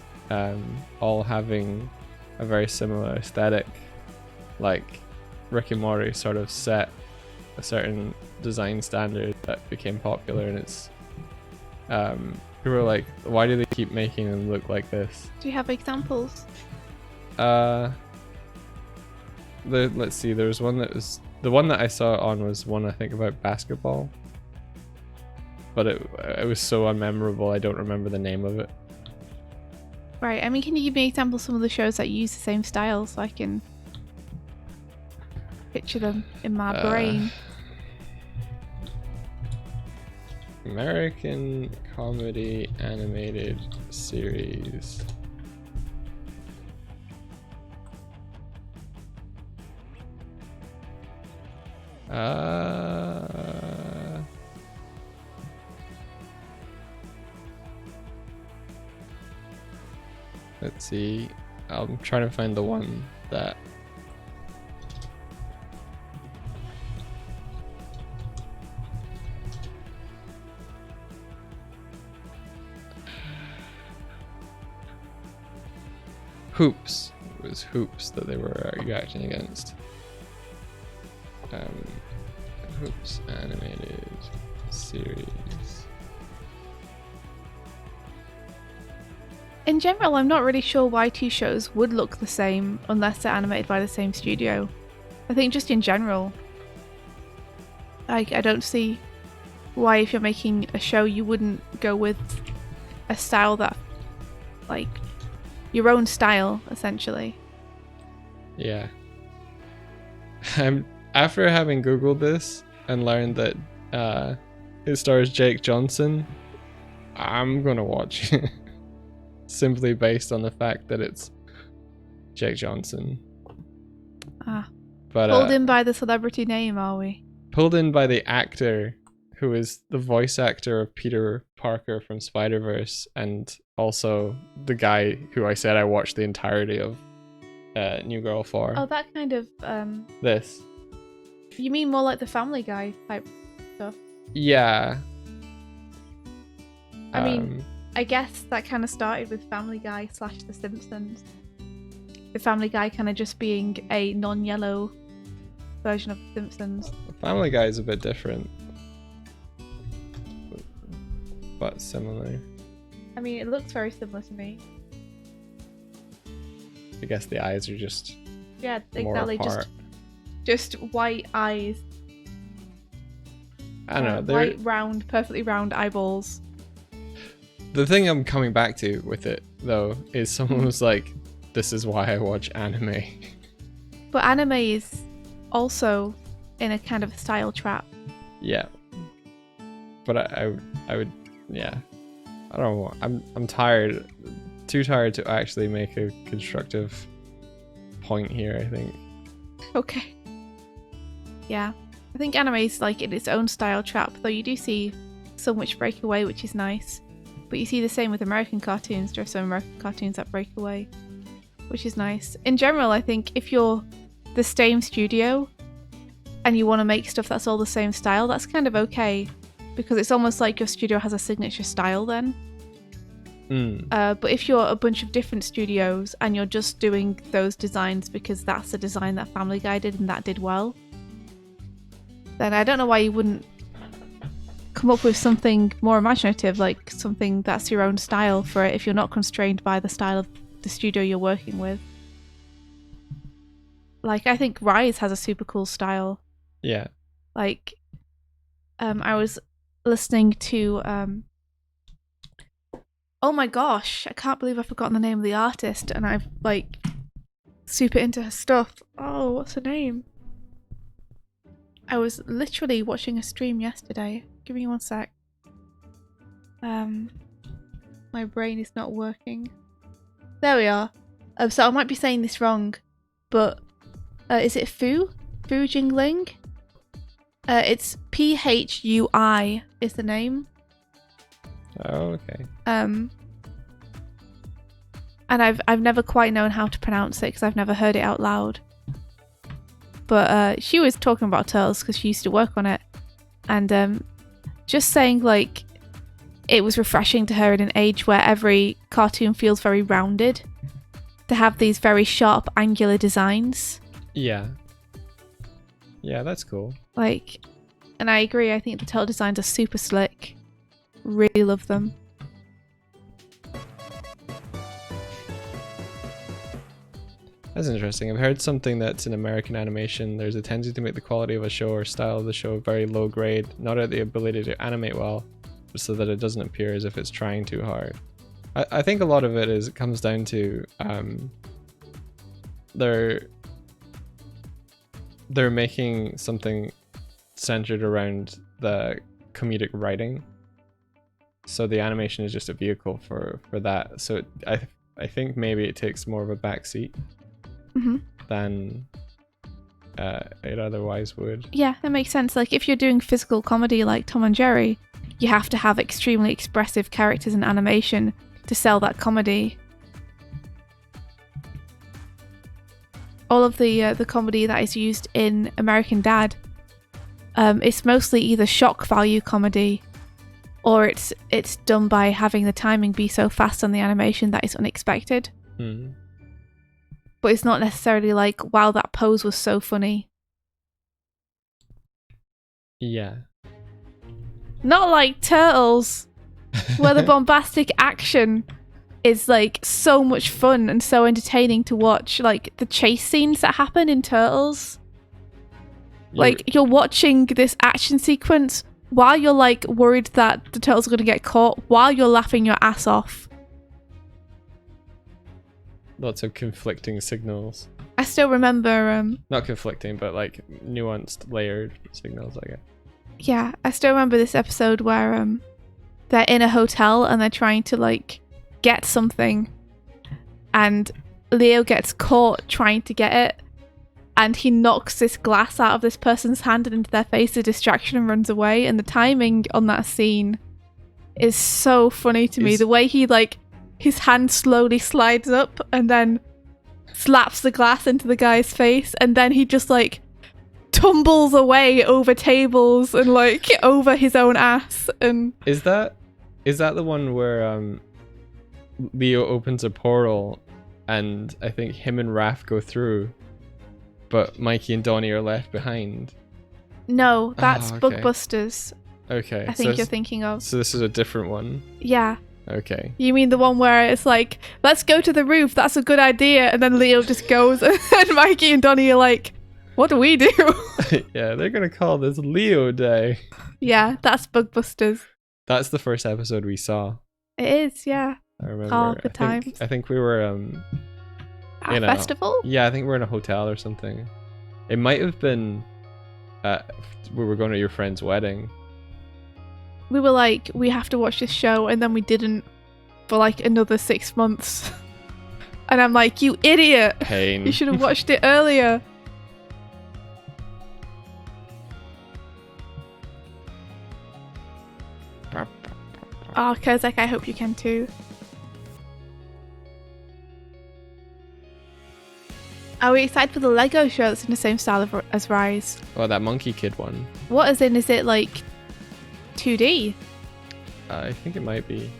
all having a very similar aesthetic. Like Rick and Morty sort of set a certain design standard that became popular, and it's people are like, why do they keep making them look like this? Do you have examples? Let's see, there was one that was, the one that I saw on was one I think about basketball, but it was so unmemorable I don't remember the name of it. Right, I mean, can you give me examples of some of the shows that use the same style so I can picture them in my brain? American comedy animated series. Let's see. I'm trying to find the one that. Hoops. It was Hoops that they were reacting against. Hoops animated series. In general, I'm not really sure why two shows would look the same unless they're animated by the same studio. I think just in general, like, I don't see why if you're making a show you wouldn't go with a style that, like, your own style, essentially. Yeah. After having Googled this and learned that it stars Jake Johnson, I'm gonna watch it. Simply based on the fact that it's Jake Johnson. But pulled in by the celebrity name, are we? Pulled in by the actor who is the voice actor of Peter Parker from Spider-Verse, and also the guy who I said I watched the entirety of New Girl for. Oh, that kind of This. You mean more like the Family Guy type stuff? Yeah. I mean, I guess that kind of started with Family Guy / The Simpsons. The Family Guy kind of just being a non-yellow version of The Simpsons. Family Guy is a bit different, but similar. I mean, it looks very similar to me. I guess the eyes are just Yeah, more exactly. apart. Just white eyes. I don't know. White, perfectly round eyeballs. The thing I'm coming back to with it, though, is someone was like, this is why I watch anime. But anime is also in a kind of style trap. Yeah. But I would, yeah. I don't know. I'm tired. Too tired to actually make a constructive point here, I think. Okay. Yeah. I think anime is like in its own style trap, though you do see some which break away, which is nice. But you see the same with American cartoons. There are some American cartoons that break away, which is nice. In general, I think if you're the same studio and you want to make stuff that's all the same style, that's kind of okay. Because it's almost like your studio has a signature style then. But if you're a bunch of different studios and you're just doing those designs because that's the design that Family Guy did and that did well, then I don't know why you wouldn't come up with something more imaginative, like something that's your own style for it if you're not constrained by the style of the studio you're working with. Like, I think Rise has a super cool style. Yeah. Like, I was listening to, oh my gosh, I can't believe I've forgotten the name of the artist, and I've, like, super into her stuff. Oh, what's her name? I was literally watching a stream yesterday. Give me one sec. My brain is not working. There we are. So I might be saying this wrong, but is it Fu? Fu Jingling? It's Phui is the name. Oh, okay. And I've never quite known how to pronounce it because I've never heard it out loud. But she was talking about Turtles because she used to work on it, and just saying like it was refreshing to her in an age where every cartoon feels very rounded, to have these very sharp, angular designs. Yeah. Yeah, that's cool. Like, and I agree. I think the turtle designs are super slick. Really love them. That's interesting. I've heard something that's in American animation. There's a tendency to make the quality of a show or style of the show very low grade, not out of the ability to animate well, but so that it doesn't appear as if it's trying too hard. I think a lot of it comes down to they're making something centered around the comedic writing, so the animation is just a vehicle for that. So I think maybe it takes more of a backseat than it otherwise would. Yeah, that makes sense. Like if you're doing physical comedy like Tom and Jerry, you have to have extremely expressive characters and animation to sell that comedy. All of the comedy that is used in American Dad, it's mostly either shock value comedy, or it's done by having the timing be so fast on the animation that it's unexpected. But it's not necessarily like, wow, that pose was so funny. Yeah. Not like Turtles, where the bombastic action is like so much fun and so entertaining to watch. Like the chase scenes that happen in Turtles. Like you're watching this action sequence while you're like worried that the turtles are going to get caught, while you're laughing your ass off. Lots of conflicting signals. I still remember not conflicting, but like nuanced, layered signals, I guess. Yeah, I still remember this episode where they're in a hotel and they're trying to like get something, and Leo gets caught trying to get it, and he knocks this glass out of this person's hand and into their face, a distraction, and runs away. And the timing on that scene is so funny to me. The way he like, his hand slowly slides up and then slaps the glass into the guy's face, and then he just like tumbles away over tables and like over his own ass. And is that the one where Leo opens a portal, and I think him and Raph go through, but Mikey and Donnie are left behind. No, that's okay. Bugbusters. Okay. I think you're thinking of. So this is a different one. Yeah. Okay. You mean the one where it's like, let's go to the roof, that's a good idea, and then Leo just goes, and Mikey and Donnie are like, what do we do? Yeah, they're gonna call this Leo Day. Yeah, that's Bugbusters. That's the first episode we saw. It is, yeah. I remember. Oh, good times. I think we were At a festival? Yeah, I think we were in a hotel or something. It might have been we were going to your friend's wedding. We were like, we have to watch this show, and then we didn't for like another 6 months. And I'm like, you idiot! Pain. You should have watched it earlier. Oh, Kozak, I hope you can too. Are we excited for the Lego show that's in the same style as Rise? Oh, that Monkey Kid one. What is it like 2D? I think it might be.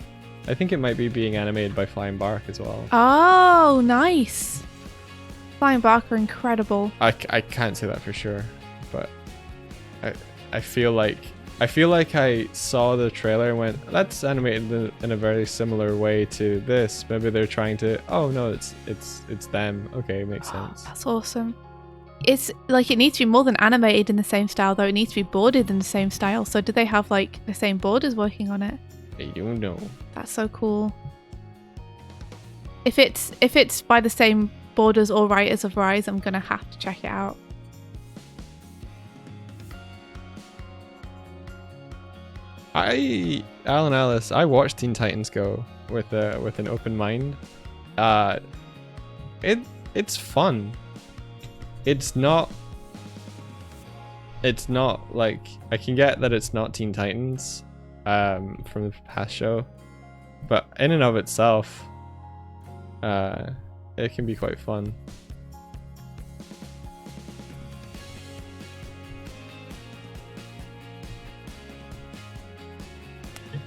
I think it might be being animated by Flying Bark as well. Oh, nice. Flying Bark are incredible. I can't say that for sure, but I feel like I saw the trailer and went, that's animated in a very similar way to this. Maybe they're trying to. Oh no, it's them. Okay, makes sense. That's awesome. It's like it needs to be more than animated in the same style, though. It needs to be bordered in the same style. So do they have like the same borders working on it? I don't know. That's so cool. If it's by the same borders or writers of Rise, I'm gonna have to check it out. Alan Ellis, I watched Teen Titans Go with an open mind. It's fun. It's not like, I can get that it's not Teen Titans from the past show, but in and of itself, it can be quite fun.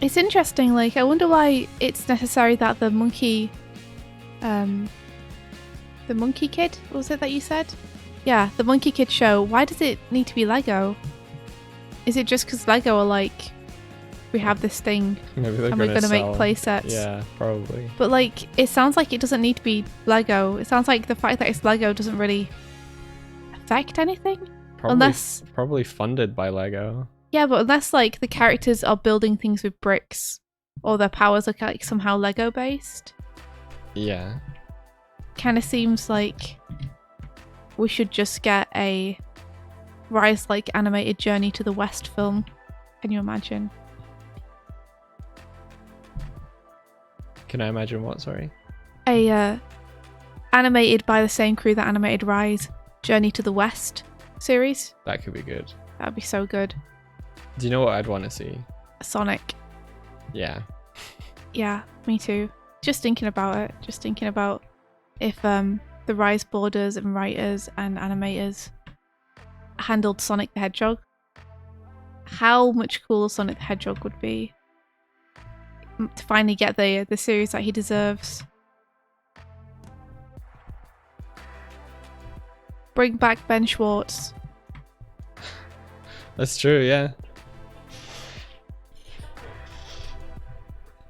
It's interesting, like, I wonder why it's necessary that the monkey kid, was it that you said? Yeah, the Monkey Kid show, why does it need to be Lego? Is it just because Lego are like, we have this thing Maybe they're and we're going to make sell- play sets? Yeah, probably. But like, it sounds like it doesn't need to be Lego. It sounds like the fact that it's Lego doesn't really affect anything. Probably funded by Lego. Yeah, but unless like the characters are building things with bricks or their powers are like somehow Lego based. Yeah. Kind of seems like we should just get a Rise-like animated Journey to the West film. Can you imagine? Can I imagine what? Sorry. A animated by the same crew that animated Rise, Journey to the West series. That could be good. That'd be so good. Do you know what I'd want to see? Sonic. Yeah. Yeah, me too. Just thinking about it. Just thinking about if the Rise boarders and writers and animators handled Sonic the Hedgehog. How much cooler Sonic the Hedgehog would be to finally get the series that he deserves. Bring back Ben Schwartz. That's true, yeah.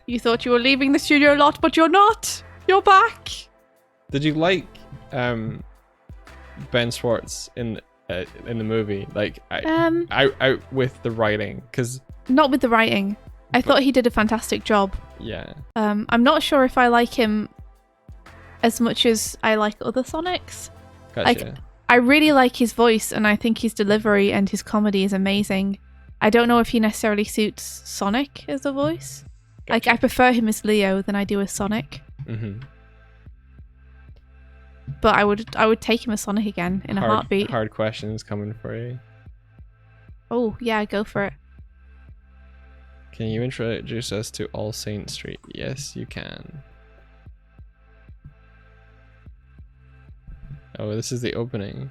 You thought you were leaving the studio a lot, but you're not. You're back. Did you like Ben Schwartz in the movie? Like, I with the writing, because not with the writing. I thought he did a fantastic job. Yeah. I'm not sure if I like him as much as I like other Sonics. Gotcha. Like, I really like his voice, and I think his delivery and his comedy is amazing. I don't know if he necessarily suits Sonic as a voice. Gotcha. Like, I prefer him as Leo than I do as Sonic. Mm-hmm. But I would take him as Sonic again in a heartbeat. Hard questions coming for you. Oh, yeah, go for it. Can you introduce us to All Saints Street? Yes, you can. Oh, this is the opening.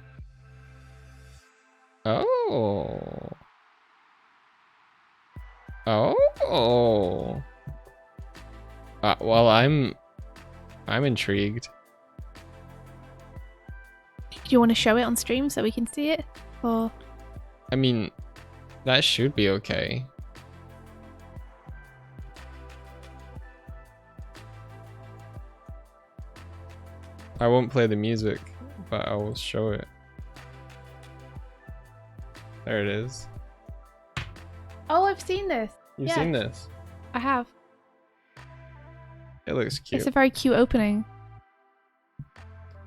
Oh. Oh. Well, I'm I'm intrigued. Do you want to show it on stream so we can see it? Or I mean, that should be okay. I won't play the music, but I will show it. There it is. oh, I've seen this. You've Yeah. seen this? I have. It looks cute. It's a very cute opening.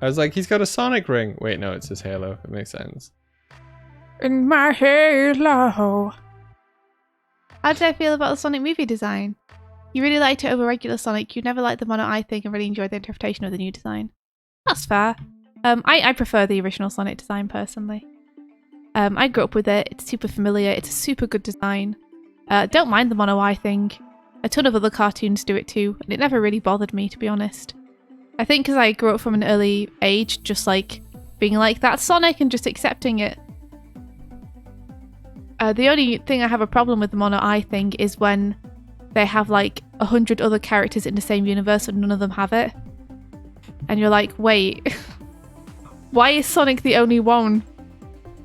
I was like, he's got a Sonic ring. Wait, no, it's his halo. It makes sense. In my halo. How did I feel about the Sonic movie design? You really liked it over regular Sonic. You never liked the mono eye thing and really enjoyed the interpretation of the new design. That's fair. I prefer the original Sonic design personally. I grew up with it. It's super familiar. It's a super good design. Don't mind the mono eye thing. A ton of other cartoons do it too, and it never really bothered me, to be honest. I think because I grew up from an early age, just like being like, that's Sonic, and just accepting it. The only thing I have a problem with the mono eye thing is when they have like 100 other characters in the same universe and none of them have it. And you're like, wait, why is Sonic the only one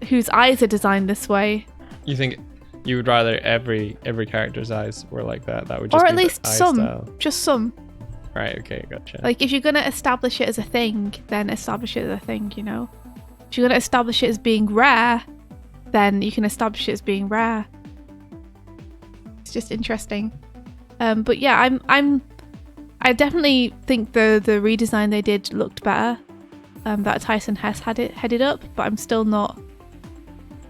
whose eyes are designed this way? You think you would rather every character's eyes were like that? That would just Or be at the least eye some. style. Just some. Right, okay, gotcha. Like, if you're going to establish it as a thing, then establish it as a thing, you know? If you're going to establish it as being rare, then you can establish it as being rare. It's just interesting. But yeah, I definitely think the redesign they did looked better. That Tyson Hess had it headed up, but I'm still not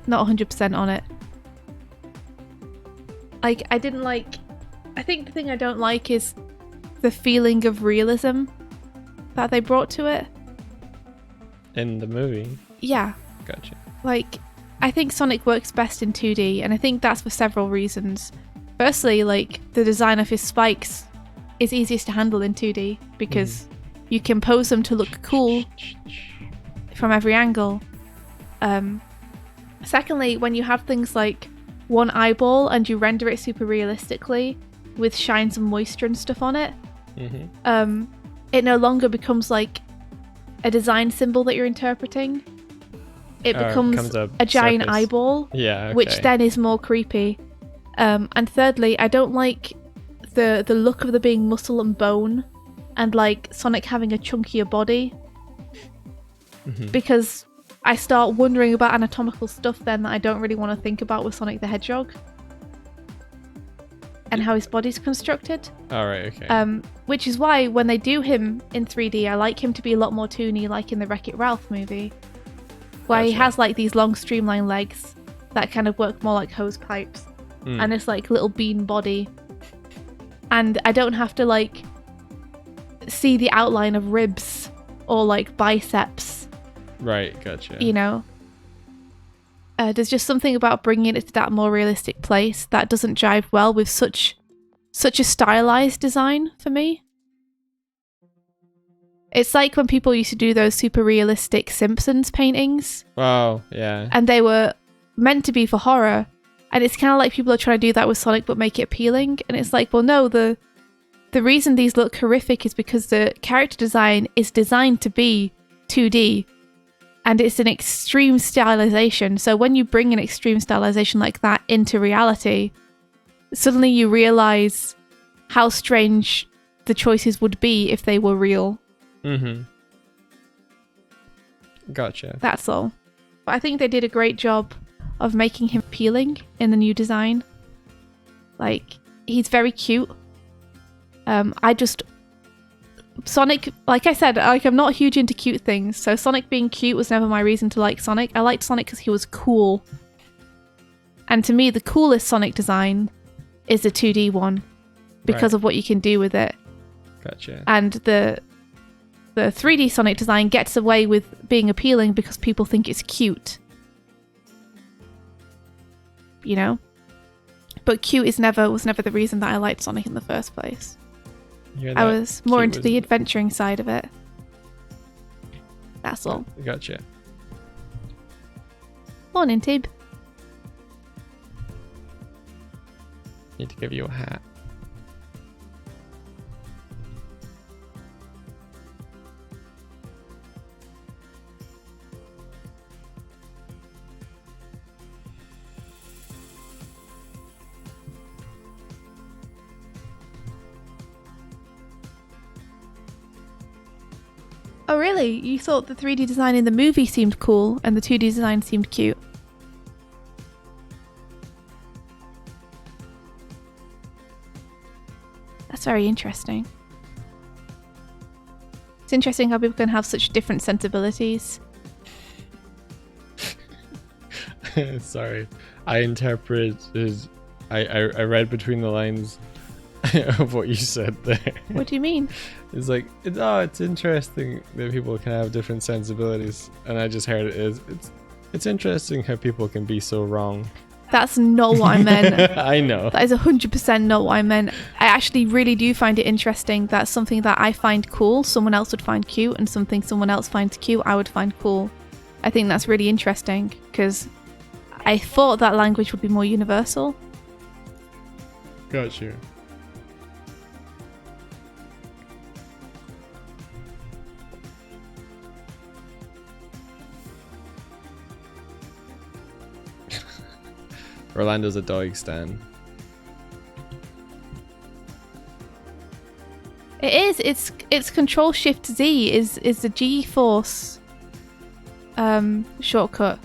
100% on it. Like, I think the thing I don't like is the feeling of realism that they brought to it. In the movie? Yeah. Gotcha. Like, I think Sonic works best in 2D, and I think that's for several reasons. Firstly, like, the design of his spikes is easiest to handle in 2D because you can pose them to look cool from every angle. Secondly, when you have things like one eyeball and you render it super realistically with shines and moisture and stuff on it, it no longer becomes like a design symbol that you're interpreting. It becomes a giant surface. eyeball, Yeah, okay. which then is more creepy. And thirdly, I don't like the look of the being muscle and bone and like Sonic having a chunkier body, because I start wondering about anatomical stuff then that I don't really want to think about with Sonic the Hedgehog and how his body's constructed. Alright, okay. Which is why when they do him in 3D, I like him to be a lot more toony, like in the Wreck-It Ralph movie, where he has like these long streamlined legs that kind of work more like hose pipes and this like little bean body, and I don't have to like see the outline of ribs or like biceps. Right, gotcha. You know, there's just something about bringing it to that more realistic place that doesn't jive well with such a stylized design for me. It's like when people used to do those super realistic Simpsons paintings. Wow, yeah. And they were meant to be for horror. And it's kind of like people are trying to do that with Sonic but make it appealing. And it's like, well, no, the reason these look horrific is because the character design is designed to be 2D. And it's an extreme stylization. So when you bring an extreme stylization like that into reality, suddenly you realize how strange the choices would be if they were real. Gotcha. That's all. But I think they did a great job of making him appealing in the new design. Like, he's very cute. Sonic, like I said, like I'm not huge into cute things, so Sonic being cute was never my reason to like Sonic. I liked Sonic because he was cool. And to me, the coolest Sonic design is the 2D one because of what you can do with it. Gotcha. And the 3D Sonic design gets away with being appealing because people think it's cute. You know? But cute was never the reason that I liked Sonic in the first place. I was more into the adventuring side of it. That's all. Gotcha. Morning, Tib. Need to give you a hat. Oh, really? You thought the 3D design in the movie seemed cool and the 2D design seemed cute? That's very interesting. It's interesting how people can have such different sensibilities. Sorry, I interpreted. I read between the lines of what you said there. What do you mean? It's like it's interesting that people can have different sensibilities, and I just heard it's interesting how people can be so wrong. That's not what I meant. I know. That is 100% not what I meant. I actually really do find it interesting that something that I find cool, someone else would find cute, and something someone else finds cute, I would find cool. I think that's really interesting because I thought that language would be more universal. Got you. Orlando's a Doig stan. It is. It's Control Shift Z is the G-Force shortcut.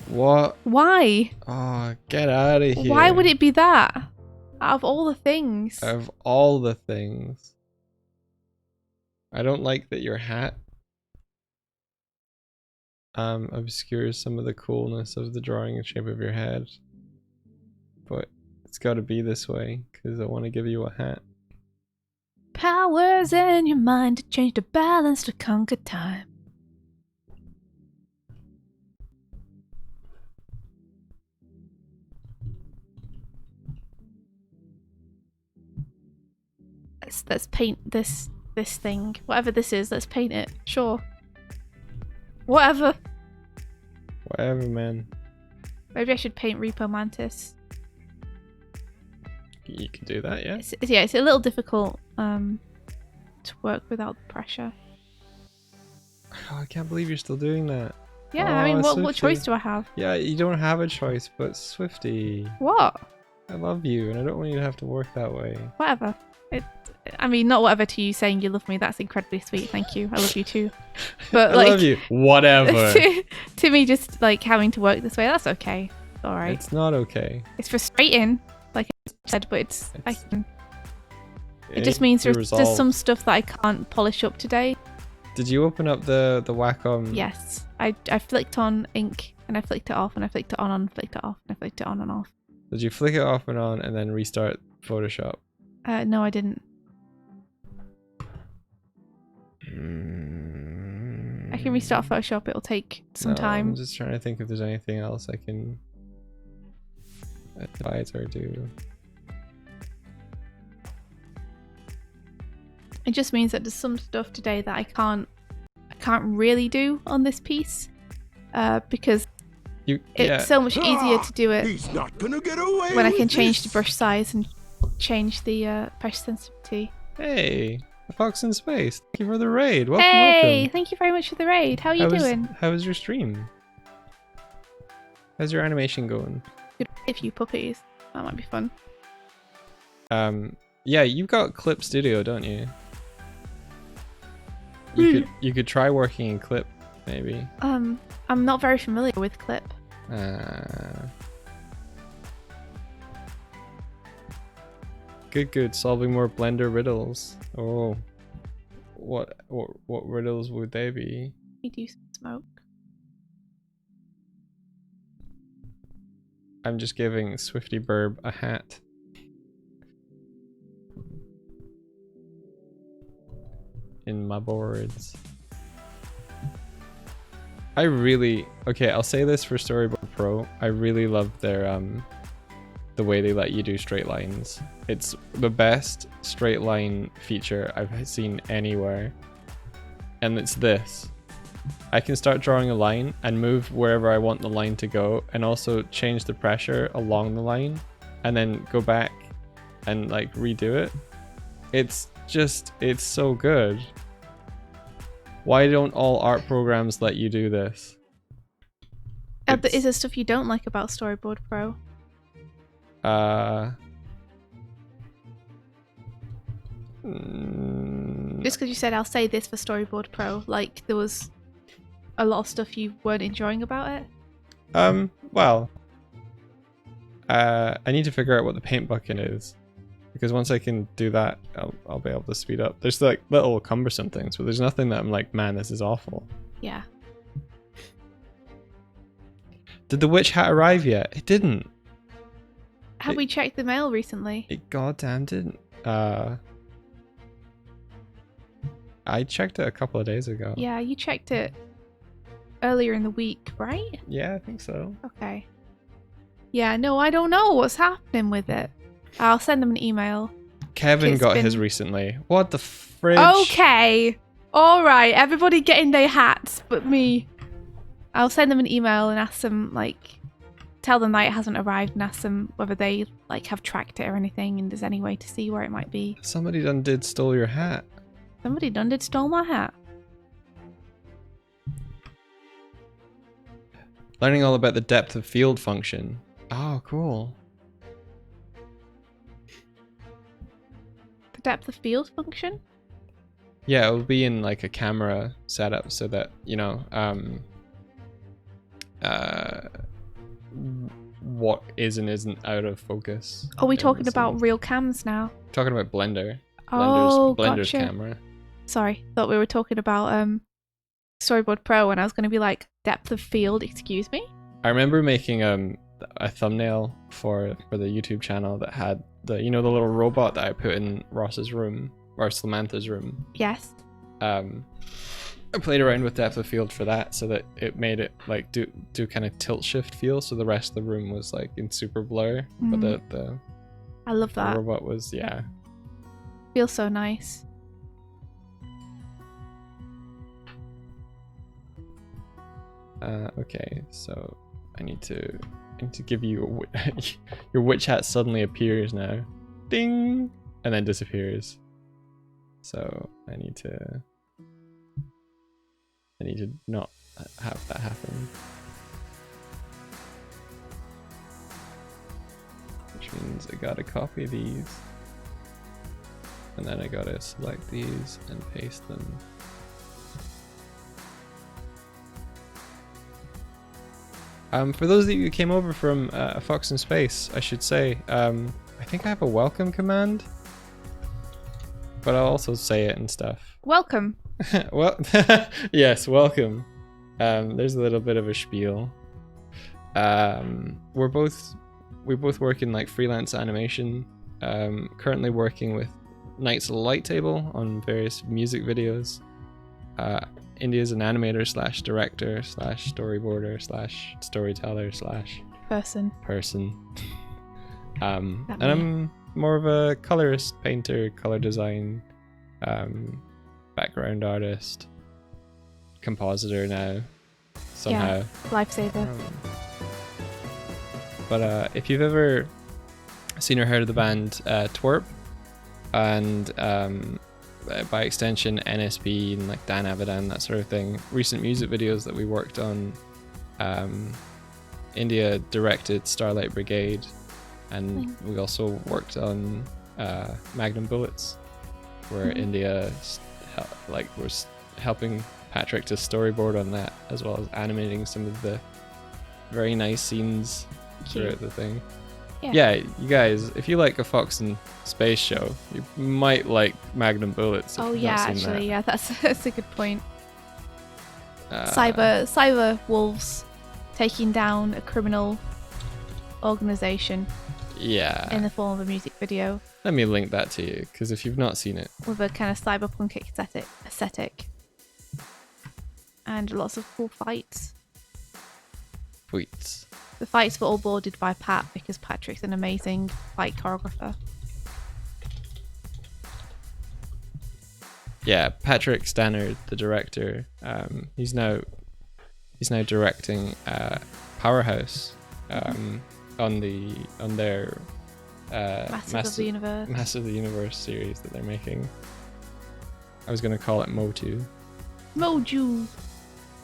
What? Why? Oh, get out of here. Why would it be that? Out of all the things. Out of all the things. I don't like that your hat obscures some of the coolness of the drawing and shape of your head. But it's got to be this way because I want to give you a hat. Powers in your mind to change the balance to conquer time. Let's paint this thing. Whatever this is, let's paint it. Sure. Whatever. Whatever, man. Maybe I should paint Repo Mantis. You can do that, yeah. It's a little difficult to work without the pressure. Oh, I can't believe you're still doing that. Yeah, oh, I mean, what Swifty. choice do I have? Yeah, you don't have a choice, but Swifty. What? I love you, and I don't want you to have to work that way. Whatever. I mean, not whatever to you saying you love me. That's incredibly sweet. Thank you. I love you too. But I like, love you. Whatever. to me, just like having to work this way, that's okay. It's all right. It's not okay. It's frustrating, like I said, but it just needs means to be there's resolved. some stuff that I can't polish up today. Did you open up the Wacom? Yes, I flicked on ink and I flicked it off and I flicked it on and flicked it off and I flicked it on and off. Did you flick it off and on and then restart Photoshop? No, I didn't. I can restart Photoshop. It'll take some time. I'm just trying to think if there's anything else I can advise or do. It just means that there's some stuff today that I can't really do on this piece because it's so much easier to do it He's not gonna get away when I with can change the this. brush size and change the pressure sensitivity. Hey, a fox in space. Thank you for the raid. Welcome, Hey, welcome. thank you very much for the raid. How are you doing? How was your stream? How's your animation going? Good a few puppies. That might be fun. Yeah, you've got Clip Studio, don't you? You could try working in Clip, maybe. I'm not very familiar with Clip. Good. Solving more Blender riddles. Oh, what riddles would they be? We do some smoke. I'm just giving Swifty Burb a hat. In my boards. Okay, I'll say this for Storyboard Pro. I really love their the way they let you do straight lines. It's the best straight line feature I've seen anywhere. And it's this. I can start drawing a line and move wherever I want the line to go, and also change the pressure along the line, and then go back and like redo it. It's so good. Why don't all art programs let you do this? Is there stuff you don't like about Storyboard Pro? Just because you said I'll say this for Storyboard Pro, like there was a lot of stuff you weren't enjoying about it. Well, I need to figure out what the paint bucket is, because once I can do that, I'll be able to speed up. There's like little cumbersome things, but there's nothing that I'm like, man, this is awful. Yeah. Did the witch hat arrive yet? It didn't. Have we checked the mail recently? It goddamn didn't. I checked it a couple of days ago. Yeah, you checked it earlier in the week, right? Yeah, I think so. Okay. Yeah, no, I don't know what's happening with it. I'll send them an email. Kevin It's got been- his recently. What the fridge? Okay. All right. Everybody getting their hats, but me. I'll send them an email and ask them, like, tell them that it hasn't arrived and ask them whether they, like, have tracked it or anything and there's any way to see where it might be. Somebody done did stole your hat. Somebody done did stole my hat. Learning all about the depth of field function. Oh, cool. The depth of field function? Yeah, it will be in like a camera setup so that, you know, what is and isn't out of focus. Are we in talking the about scene. real cams now? Talking about Blender. Oh, Blender's gotcha. camera. Sorry, thought we were talking about Storyboard Pro and I was going to be like, depth of field, excuse me? I remember making a thumbnail for the YouTube channel that had the, you know, the little robot that I put in Ross's room, or Samantha's room. Yes. I played around with depth of field for that so that it made it like do kind of tilt shift feel, so the rest of the room was like in super blur, but the I love that. robot was, yeah. Feels so nice. Okay, so I need to give you your witch hat suddenly appears now, ding, and then disappears. So I need to not have that happen, which means I gotta copy these, and then I gotta select these and paste them. For those of you who came over from A Fox in Space, I should say, I think I have a welcome command, but I'll also say it and stuff. Welcome. Well, yes, welcome. There's a little bit of a spiel. We both work in like freelance animation. Currently working with Knights of the Light Table on various music videos. India's an animator / director / storyboarder / storyteller / person. And I'm more of a colorist, painter, color design, background artist, compositor now, somehow. Yeah, lifesaver. But if you've ever seen or heard of the band Twerp, and by extension NSB and like Dan Avidan, that sort of thing, recent music videos that we worked on, India directed Starlight Brigade, and we also worked on Magnum Bullets, where India was helping Patrick to storyboard on that, as well as animating some of the very nice scenes throughout the thing. Yeah, you guys, if you like A Fox in Space show, you might like Magnum Bullets. Oh yeah, actually, yeah, that's a good point. That. Cyber wolves taking down a criminal organization. Yeah. In the form of a music video. Let me link that to you, because if you've not seen it, with a kind of cyberpunk aesthetic, and lots of cool fights. Tweets. The fights were all boarded by Pat because Patrick's an amazing fight choreographer. Yeah, Patrick Stannard, the director, he's now directing Powerhouse on their Masters of the Universe. Masters of the Universe series that they're making. I was gonna call it Motu. Moju.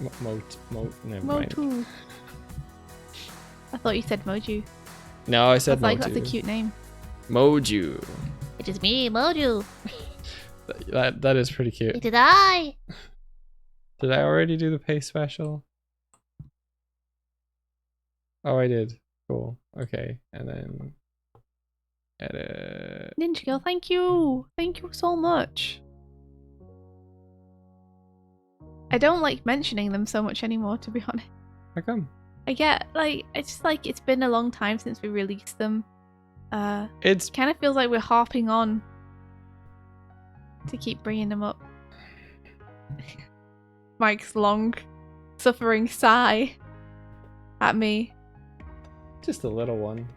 Never mind. Motu. I thought you said Moju. No, I said I was like, Motu. that's a cute name. Moju. It is me, Moju. That is pretty cute. Did I? Did I already do the pay special? Oh, I did. Cool. Okay, and then edit. Ninja Girl, thank you. Thank you so much. I don't like mentioning them so much anymore, to be honest. How come? I get, like, it's just like it's been a long time since we released them. It's kind of feels like we're harping on to keep bringing them up. Mike's long, suffering sigh at me. just a little one.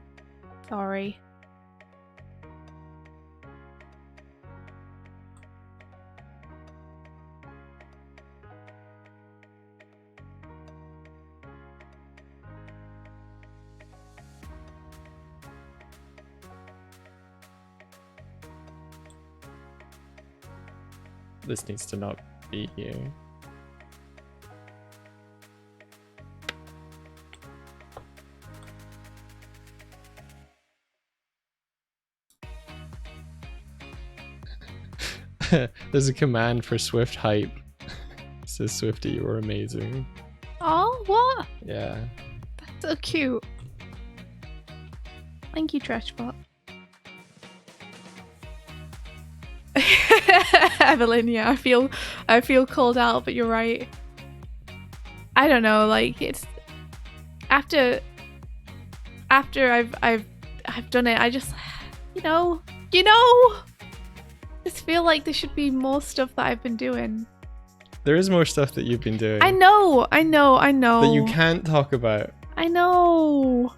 Sorry. This needs to not be here. There's a command for Swift hype. It says Swifty, you were amazing. Oh, what? Yeah. That's so cute. Thank you, Trashbot. Evelyn, yeah, I feel called out, but you're right. I don't know, like it's after I've done it, I just you know, just feel like there should be more stuff that I've been doing. There is more stuff that you've been doing. I know. That you can't talk about. I know.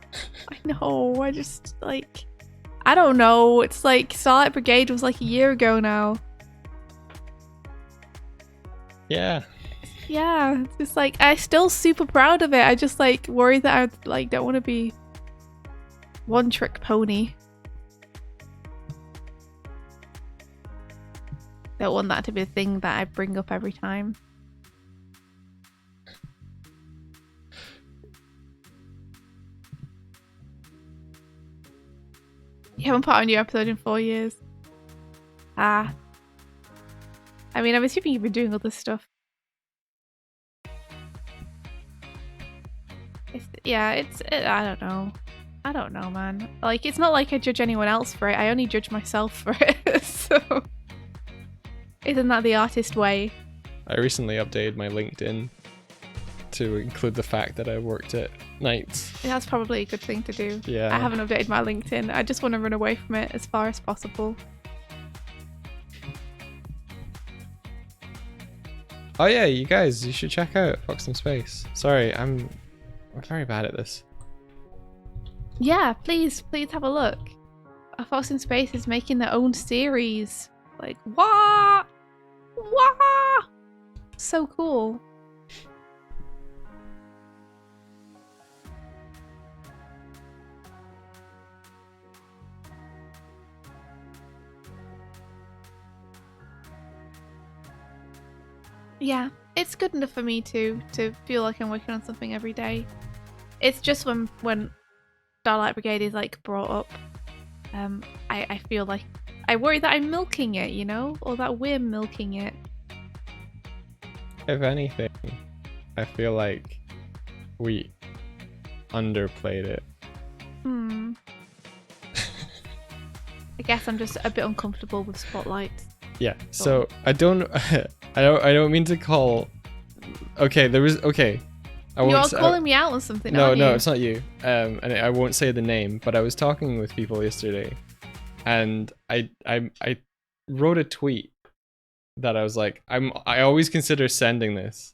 I just like I don't know. It's like Starlight Brigade was like a year ago now. Yeah. Yeah, it's just like I'm still super proud of it. I just like worry that I like don't want to be one trick pony. Don't want that to be a thing that I bring up every time. You haven't put out a new episode in 4 years. Ah. I mean, I'm assuming you've been doing other stuff. I don't know. I don't know, man. Like, it's not like I judge anyone else for it. I only judge myself for it. So, isn't that the artist way? I recently updated my LinkedIn to include the fact that I worked at nights. That's probably a good thing to do. Yeah. I haven't updated my LinkedIn. I just want to run away from it as far as possible. Oh yeah, you guys, you should check out Fox in Space. Sorry, I'm very bad at this. Yeah, please have a look. Fox in Space is making their own series. Like, what? What? So cool. Yeah, it's good enough for me to feel like I'm working on something every day. It's just when Starlight Brigade is like brought up, I feel like I worry that I'm milking it, you know, or that we're milking it. If anything, I feel like we underplayed it. I guess I'm just a bit uncomfortable with spotlights. Yeah. So I don't mean to call. Okay, there was okay. You're calling me out on something. No, aren't you? no, it's not you. And I won't say the name, but I was talking with people yesterday, and I wrote a tweet that I was like, I always consider sending this,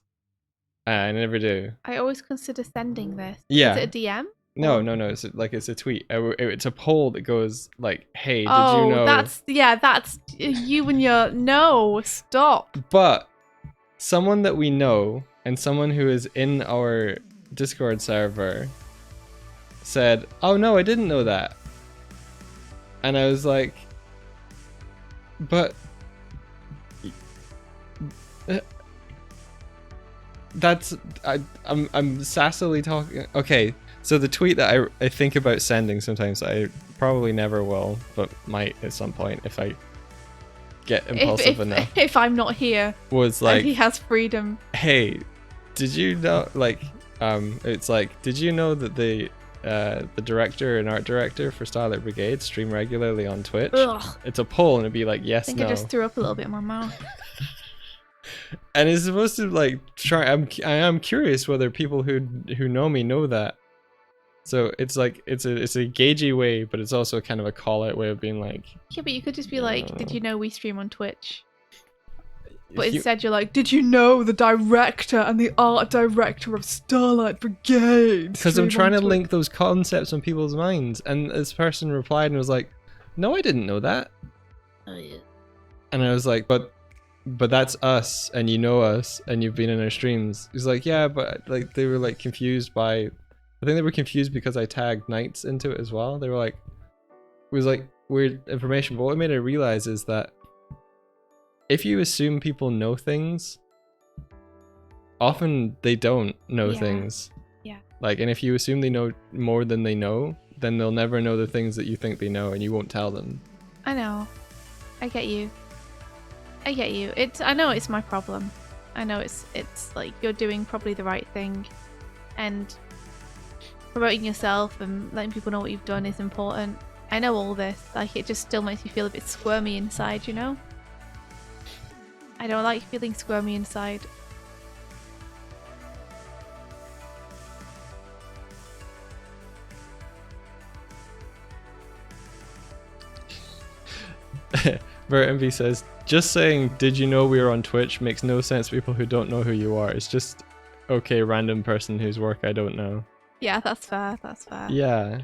and I never do. I always consider sending this. Yeah. Is it a DM? No. It's a tweet. It's a poll that goes like, "Hey, did Oh, you know?" that's you and your no. Stop. But someone that we know and someone who is in our Discord server said, "Oh no, I didn't know that." And I was like, "But that's I'm sassily talking." Okay, so the tweet that I think about sending sometimes, I probably never will, but might at some point if I get impulsive enough. If I'm not here, Was and like, he has freedom. hey, did you know? Like, it's like, did you know that the director and art director for Starlight Brigade stream regularly on Twitch? Ugh. It's a poll, and it'd be like I yes, think no. I just threw up a little bit in my mouth. And it's supposed to like try. I am curious whether people who know me know that. So it's like it's a gagey way, but it's also kind of a call out way of being like. Yeah, but you could just be like, did you know we stream on Twitch? if But you- instead you're like, did you know the director and the art director of Starlight Brigade? Because I'm stream trying on to Twitch?" link those concepts on people's minds, and this person replied and was like, "No, I didn't know that." Oh yeah. And I was like, "But that's us, and you know us, and you've been in our streams." He's like, "Yeah, but like they were like confused by, I think they were confused because I tagged Knights into it as well. They were like, it was like weird information." But what made I realize is that if you assume people know things, often they don't know Yeah. things. Yeah. Like, and if you assume they know more than they know, then they'll never know the things that you think they know, and you won't tell them. I know. I get you. I know it's my problem. I know it's like you're doing probably the right thing, and promoting yourself and letting people know what you've done is important. I know all this. Like, it just still makes me feel a bit squirmy inside, you know? I don't like feeling squirmy inside. Vert Envy says, "Just saying, did you know we were on Twitch makes no sense to people who don't know who you are. It's just, okay, random person whose work I don't know." Yeah, that's fair. That's fair. Yeah.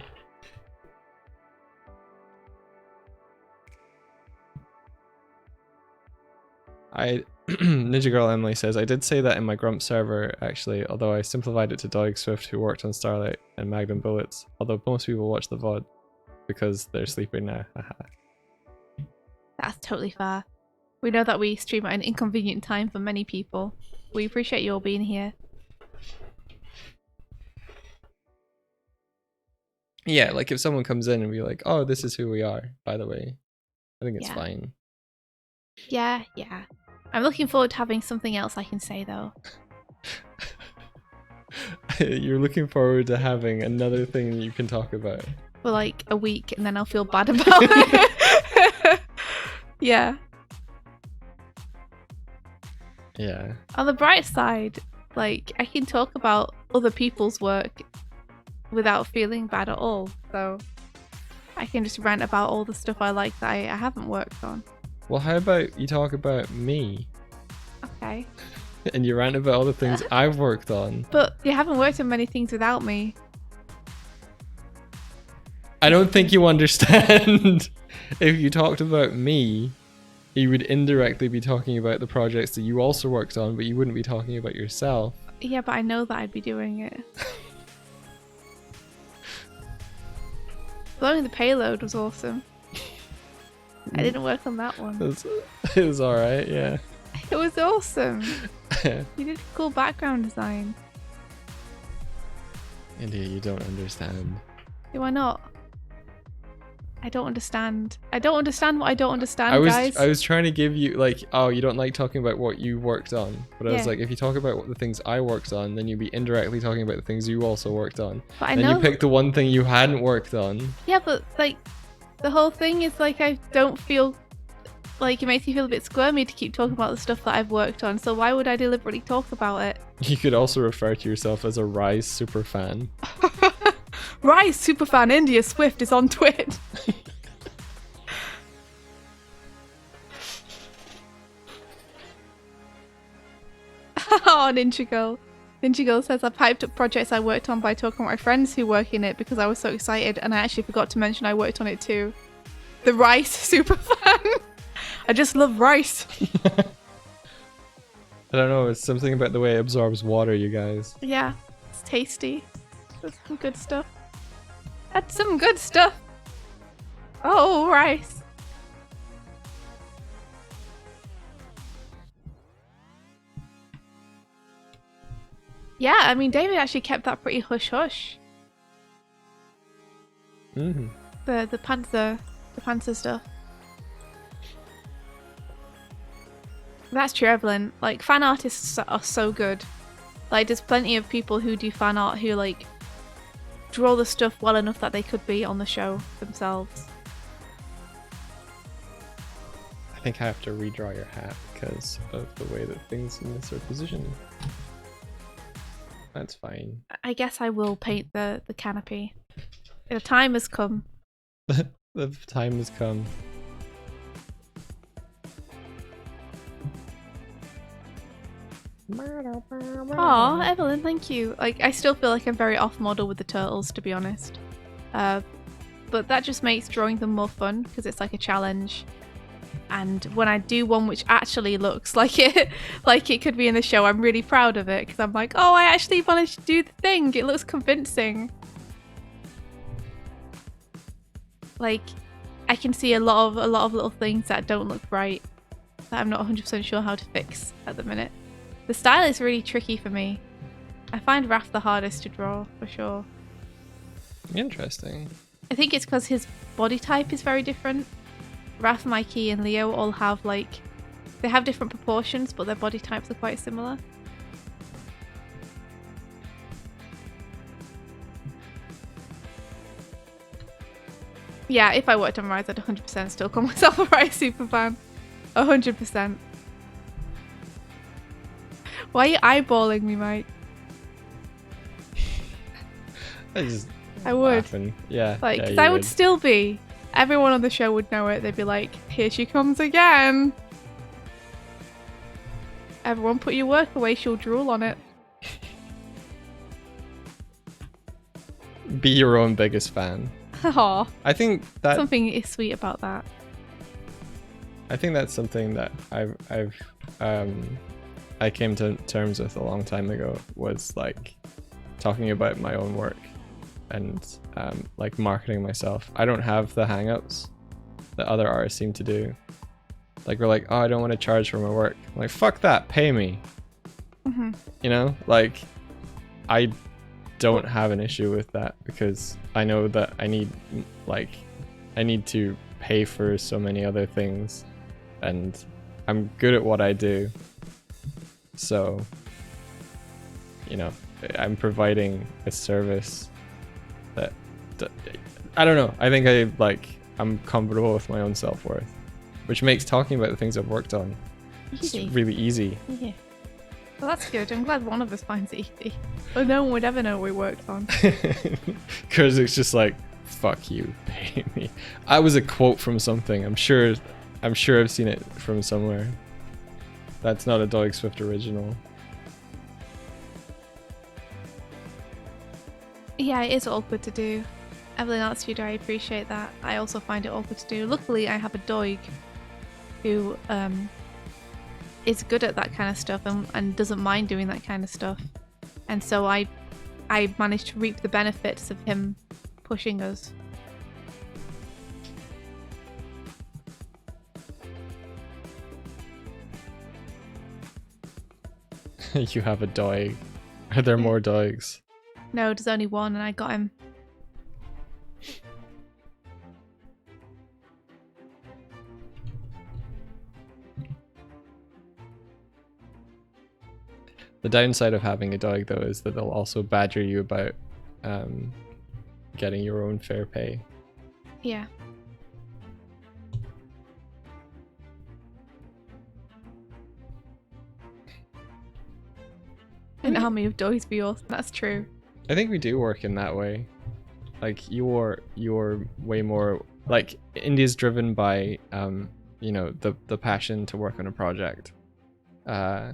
Ninja Girl Emily says, "I did say that in my Grump server, actually, although I simplified it to Doig Swift, who worked on Starlight and Magnum Bullets, although most people watch the VOD because they're sleeping now." Haha. That's totally fair. We know that we stream at an inconvenient time for many people. We appreciate you all being here. Yeah, like if someone comes in and be like, "Oh, this is who we are," by the way, I think it's Yeah. fine. Yeah. I'm looking forward to having something else I can say though. You're looking forward to having another thing you can talk about. For like a week, and then I'll feel bad about it. Yeah. Yeah. On the bright side, like, I can talk about other people's work without feeling bad at all. So I can just rant about all the stuff I like that I haven't worked on. Well, how about you talk about me Okay. and you rant about all the things I've worked on? But you haven't worked on many things without me. I don't think you understand. If you talked about me, you would indirectly be talking about the projects that you also worked on, but you wouldn't be talking about yourself. Yeah, but I know that I'd be doing it. Blowing the payload was awesome. I didn't work on that one. It was alright, yeah. It was awesome. You did cool background design. India, you don't understand. Do I not? I don't understand. I don't understand what I don't understand, guys. I was trying to give you, like, oh, you don't like talking about what you worked on. But I was Yeah. like, if you talk about what the things I worked on, then you'd be indirectly talking about the things you also worked on. But I Then know. you picked the one thing you hadn't worked on. Yeah, but like, the whole thing is like I don't feel like it makes me feel a bit squirmy to keep talking about the stuff that I've worked on. So why would I deliberately talk about it? You could also refer to yourself as a Rise super fan. Rise superfan India Swift is on Twitch. Oh, Ninja Girl. Ninja Girl says, I've hyped up projects I worked on by talking about my friends who work in it because I was so excited, and I actually forgot to mention I worked on it too. The Rice superfan. I just love rice. I don't know, it's something about the way it absorbs water, you guys. Yeah, it's tasty. That's some good stuff. That's some good stuff. Oh, rice. Yeah, I mean, David actually kept that pretty hush-hush. Mm-hmm. The Panther stuff. That's true, Evelyn. Like, fan artists are so good. Like, there's plenty of people who do fan art who, like, draw the stuff well enough that they could be on the show themselves. I think I have to redraw your hat because of the way that things in this are positioned. That's fine. I guess I will paint the canopy. The time has come. The time has come. Aw, Evelyn, thank you. Like, I still feel like I'm very off model with the turtles, to be honest. But that just makes drawing them more fun because it's like a challenge. And when I do one which actually looks like it could be in the show, I'm really proud of it because I'm like, oh, I actually managed to do the thing. It looks convincing. Like, I can see a lot of little things that don't look right that I'm not 100% sure how to fix at the minute. The style is really tricky for me. I find Raph the hardest to draw, for sure. Interesting. I think it's because his body type is very different. Raph, Mikey, and Leo all have, like, they have different proportions, but their body types are quite similar. Yeah, if I worked on Rise, I'd 100% still call myself a Rise superfan. 100%. Why are you eyeballing me, Mike? I would. Laughing. Yeah. Like, yeah, 'cause you I would still be. Everyone on the show would know it. They'd be like, here she comes again. Everyone put your work away, she'll drool on it. Be your own biggest fan. Aw, I think that something is sweet about that. I think that's something that I came to terms with a long time ago, was like talking about my own work and like marketing myself. I don't have the hang-ups that other artists seem to do. Like, we're like, oh, I don't want to charge for my work. I'm like, fuck that, pay me. Mm-hmm. You know, like, I don't have an issue with that because I know that I need to pay for so many other things, and I'm good at what I do. So, you know, I'm providing a service that I don't know. I think I'm comfortable with my own self-worth, which makes talking about the things I've worked on really easy. Yeah. Well, that's good. I'm glad one of us finds it easy. But no one would ever know what we worked on. Because it's just like, fuck you, pay me. I was a quote from something. I'm sure I've seen it from somewhere. That's not a Doig Swift original. Yeah, it is awkward to do. Evelyn Artsstudio, I appreciate that. I also find it awkward to do. Luckily, I have a Doig who is good at that kind of stuff and doesn't mind doing that kind of stuff. And so I managed to reap the benefits of him pushing us. You have a Doig. Are there more Doigs? No, there's only one and I got him. The downside of having a Doig, though, is that they'll also badger you about getting your own fair pay. Yeah. An army of Doigs for yours. That's true. I think we do work in that way. Like, you're way more like, India's driven by you know, the passion to work on a project. I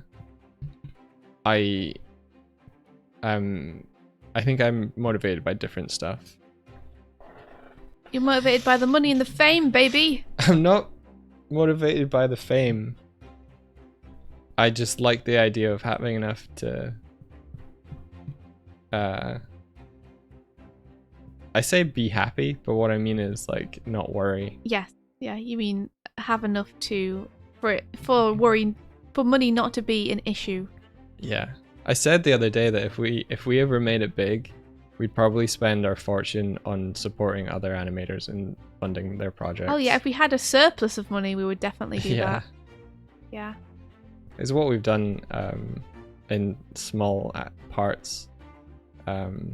think I'm motivated by different stuff. You're motivated by the money and the fame, baby. I'm not motivated by the fame. I just like the idea of having enough to I say be happy, but what I mean is, like, not worry. Yes. Yeah, you mean have enough for money not to be an issue. Yeah. I said the other day that if we ever made it big, we'd probably spend our fortune on supporting other animators and funding their projects. Oh yeah, if we had a surplus of money, we would definitely do that. Yeah. It's what we've done in small parts. That's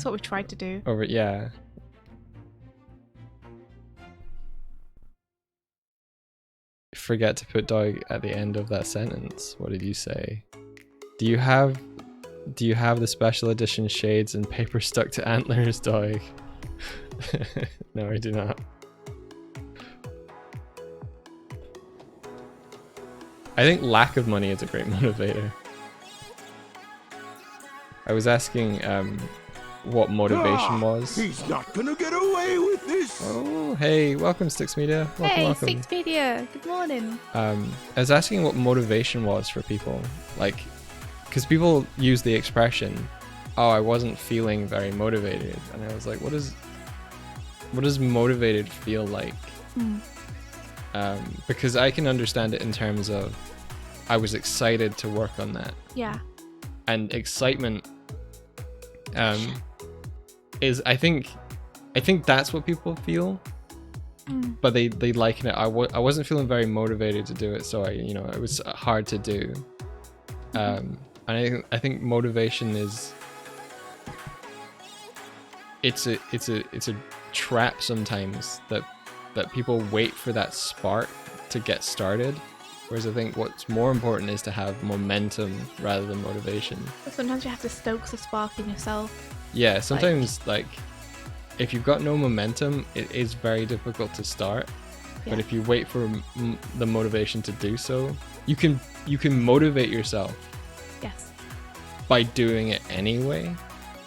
what we tried to do. Yeah. Forget to put Doig at the end of that sentence. What did you say? Do you have the special edition shades and paper stuck to antlers, Doig? No, I do not. I think lack of money is a great motivator. I was asking what motivation was. He's not gonna get away with this. Oh, hey, welcome Sticks Media. Welcome, Hey, welcome. Six Media. Good morning. I was asking what motivation was for people, like, because people use the expression, "Oh, I wasn't feeling very motivated," and I was like, what does motivated feel like? Because I can understand it in terms of I was excited to work on that. Yeah. And excitement is I think that's what people feel, but they liken it. I wasn't feeling very motivated to do it, so it was hard to do. And I think motivation is it's a trap sometimes that people wait for that spark to get started, whereas I think what's more important is to have momentum rather than motivation. But sometimes you have to stoke the spark in yourself. Yeah, sometimes like if you've got no momentum, it is very difficult to start. Yeah. But if you wait for the motivation to do so, you can motivate yourself. Yes. By doing it anyway.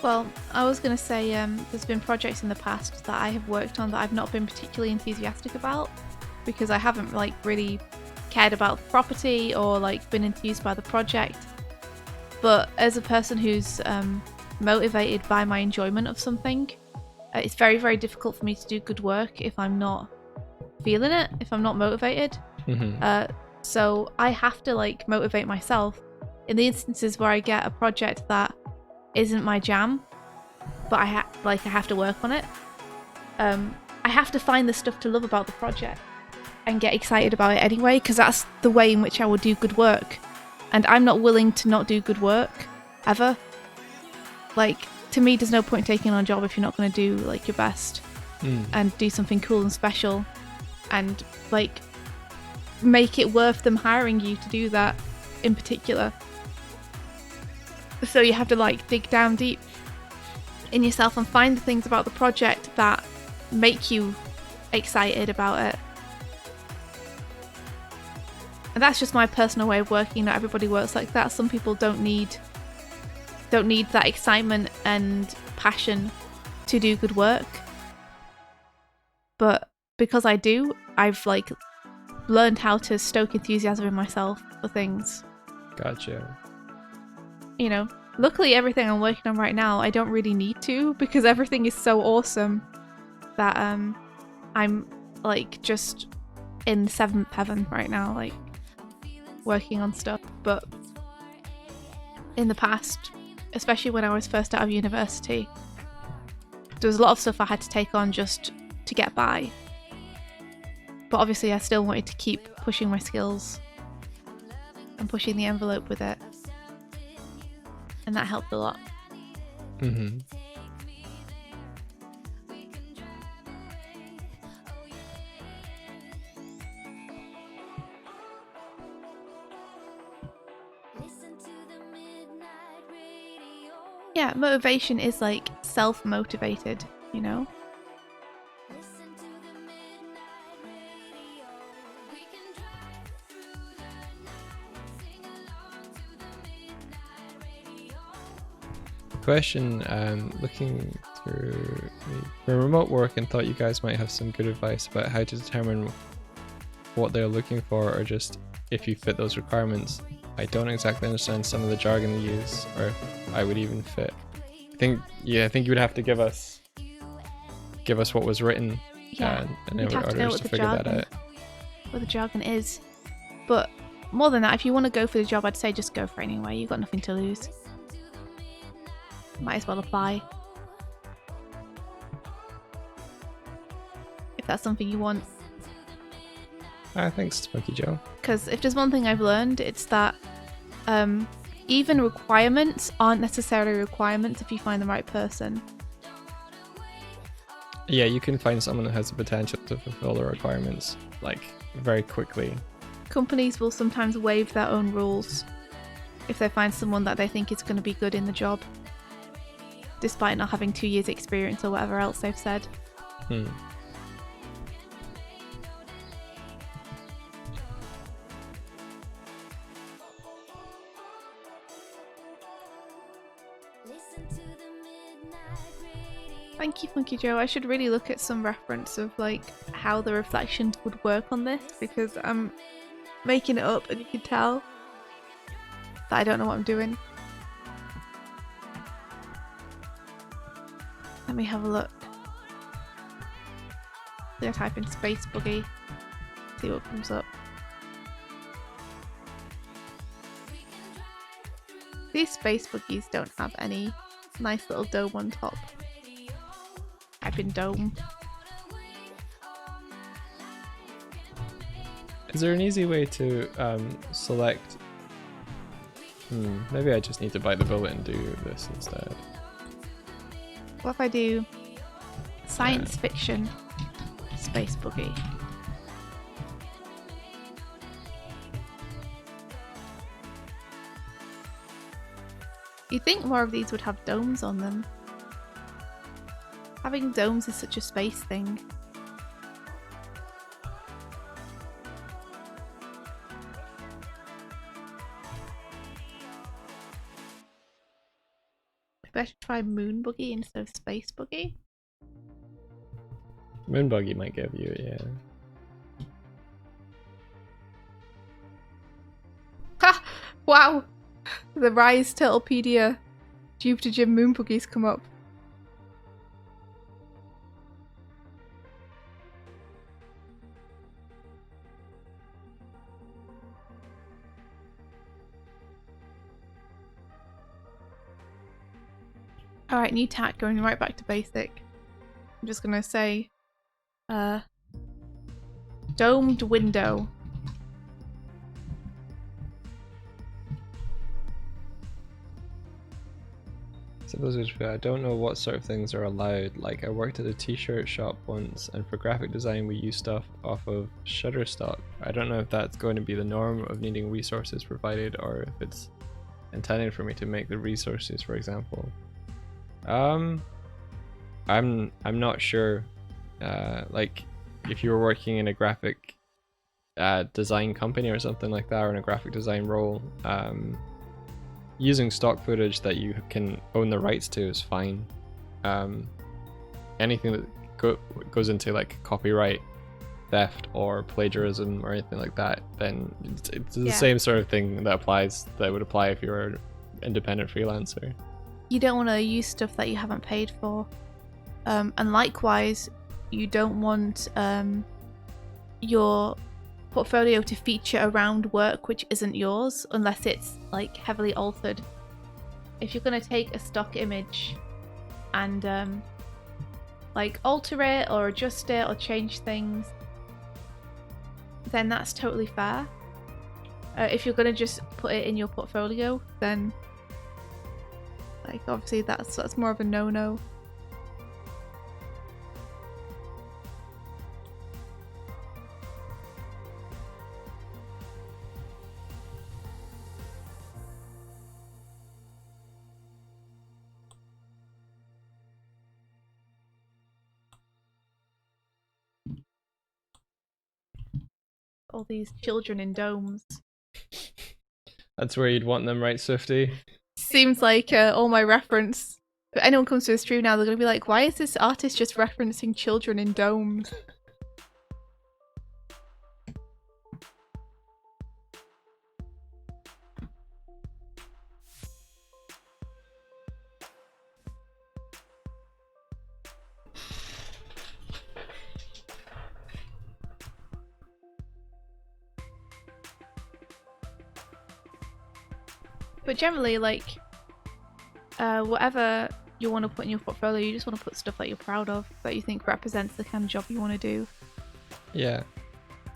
Well, I was going to say there's been projects in the past that I have worked on that I've not been particularly enthusiastic about because I haven't like really cared about the property or like been enthused by the project. But as a person who's motivated by my enjoyment of something, it's very, very difficult for me to do good work if I'm not feeling it, if I'm not motivated. So I have to like motivate myself in the instances where I get a project that isn't my jam, but I have to work on it. I have to find the stuff to love about the project and get excited about it anyway, because that's the way in which I will do good work. And I'm not willing to not do good work ever. Like, to me, there's no point taking on a job if you're not going to do like your best and do something cool and special and like make it worth them hiring you to do that in particular. So you have to like dig down deep in yourself and find the things about the project that make you excited about it. And that's just my personal way of working. Not everybody works like that. Some people don't need that excitement and passion to do good work. But because I do, I've like learned how to stoke enthusiasm in myself for things. Gotcha. You know, luckily everything I'm working on right now, I don't really need to, because everything is so awesome that I'm like just in seventh heaven right now, like working on stuff. But in the past, especially when I was first out of university, there was a lot of stuff I had to take on just to get by. But obviously I still wanted to keep pushing my skills and pushing the envelope with it. And that helped a lot. Yeah, motivation is like self-motivated, you know? Question, looking through for remote work and thought you guys might have some good advice about how to determine what they're looking for or just if you fit those requirements. I don't exactly understand some of the jargon they use or if I would even fit. I think you would have to give us what was written in order to figure that out. What the jargon is. But more than that, if you want to go for the job, I'd say just go for it anyway. You've got nothing to lose. Might as well apply. If that's something you want. Thanks, Smokey Joe. because if there's one thing I've learned, it's that even requirements aren't necessarily requirements if you find the right person. Yeah, you can find someone that has the potential to fulfill the requirements like very quickly. Companies will sometimes waive their own rules if they find someone that they think is going to be good in the job, despite not having 2 years experience or whatever else they've said. Thank you, Funky Joe. I should really look at some reference of like how the reflections would work on this, because I'm making it up and you can tell that I don't know what I'm doing. Let me have a look. I'm gonna type in space buggy, see what comes up. These space buggies don't have any nice little dome on top. Type in dome. Is there an easy way to select? Maybe I just need to bite the bullet and do this instead. What if I do science fiction space buggy? You'd think more of these would have domes on them. Having domes is such a space thing. Maybe I should try moon buggy instead of space buggy. Moon buggy might give you, yeah. Ha! Wow! The Rise Turtlepedia Jupiter Gym moon buggies come up. Alright, new tack, going right back to basic. I'm just gonna say, domed window. Suppose I don't know what sort of things are allowed. Like, I worked at a t-shirt shop once, and for graphic design we use stuff off of Shutterstock. I don't know if that's going to be the norm of needing resources provided, or if it's intended for me to make the resources, for example. I'm not sure. Like, if you were working in a graphic design company or something like that, or in a graphic design role, using stock footage that you can own the rights to is fine. Anything that goes into like copyright theft or plagiarism or anything like that, then it's the same sort of thing that would apply if you were an independent freelancer. You don't want to use stuff that you haven't paid for. And likewise, you don't want your portfolio to feature around work which isn't yours unless it's like heavily altered. If you're going to take a stock image and like alter it or adjust it or change things, then that's totally fair. If you're going to just put it in your portfolio, then like obviously that's more of a no-no. All these children in domes. That's where you'd want them, right, Swifty? Seems like all my reference. If anyone comes to a stream now, they're going to be like, why is this artist just referencing children in domes? But generally, like, whatever you want to put in your portfolio, you just want to put stuff that you're proud of, that you think represents the kind of job you want to do. Yeah.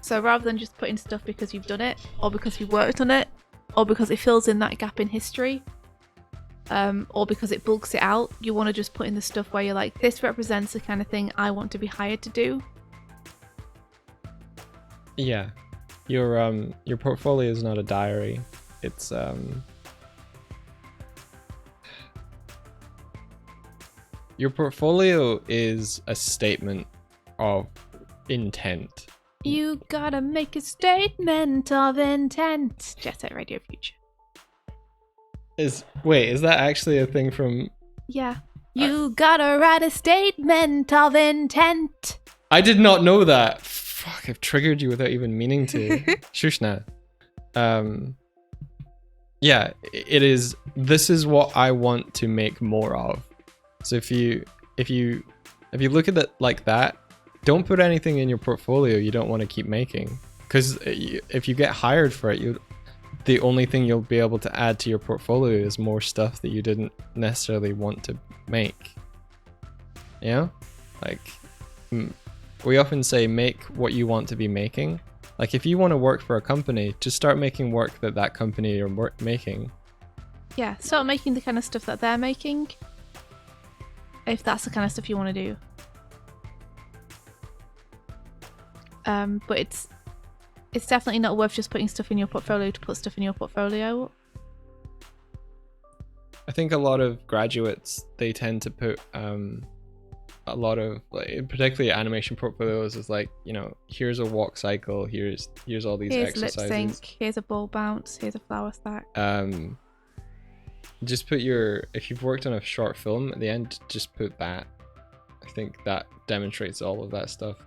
So rather than just putting stuff because you've done it, or because you worked on it, or because it fills in that gap in history, or because it bulks it out, you want to just put in the stuff where you're like, this represents the kind of thing I want to be hired to do. Yeah. Your portfolio is not a diary. It's your portfolio is a statement of intent. You gotta make a statement of intent. Jet Set Radio Future. Is that actually a thing from... Yeah. You gotta write a statement of intent. I did not know that. Fuck, I've triggered you without even meaning to. Shushna. Yeah, it is. This is what I want to make more of. So if you look at it like that, don't put anything in your portfolio you don't want to keep making. Because if you get hired for it, the only thing you'll be able to add to your portfolio is more stuff that you didn't necessarily want to make. You know? Like, we often say make what you want to be making. Like, if you want to work for a company, just start making work that company you're making. Yeah, start making the kind of stuff that they're making. If that's the kind of stuff you want to do. But it's definitely not worth just putting stuff in your portfolio to put stuff in your portfolio. I think a lot of graduates, they tend to put a lot of, like, particularly animation portfolios, is like, you know, here's a walk cycle, here's all these exercises. Here's lip sync, here's a ball bounce, here's a flower stack. Just put if you've worked on a short film at the end, just put that. I think that demonstrates all of that stuff.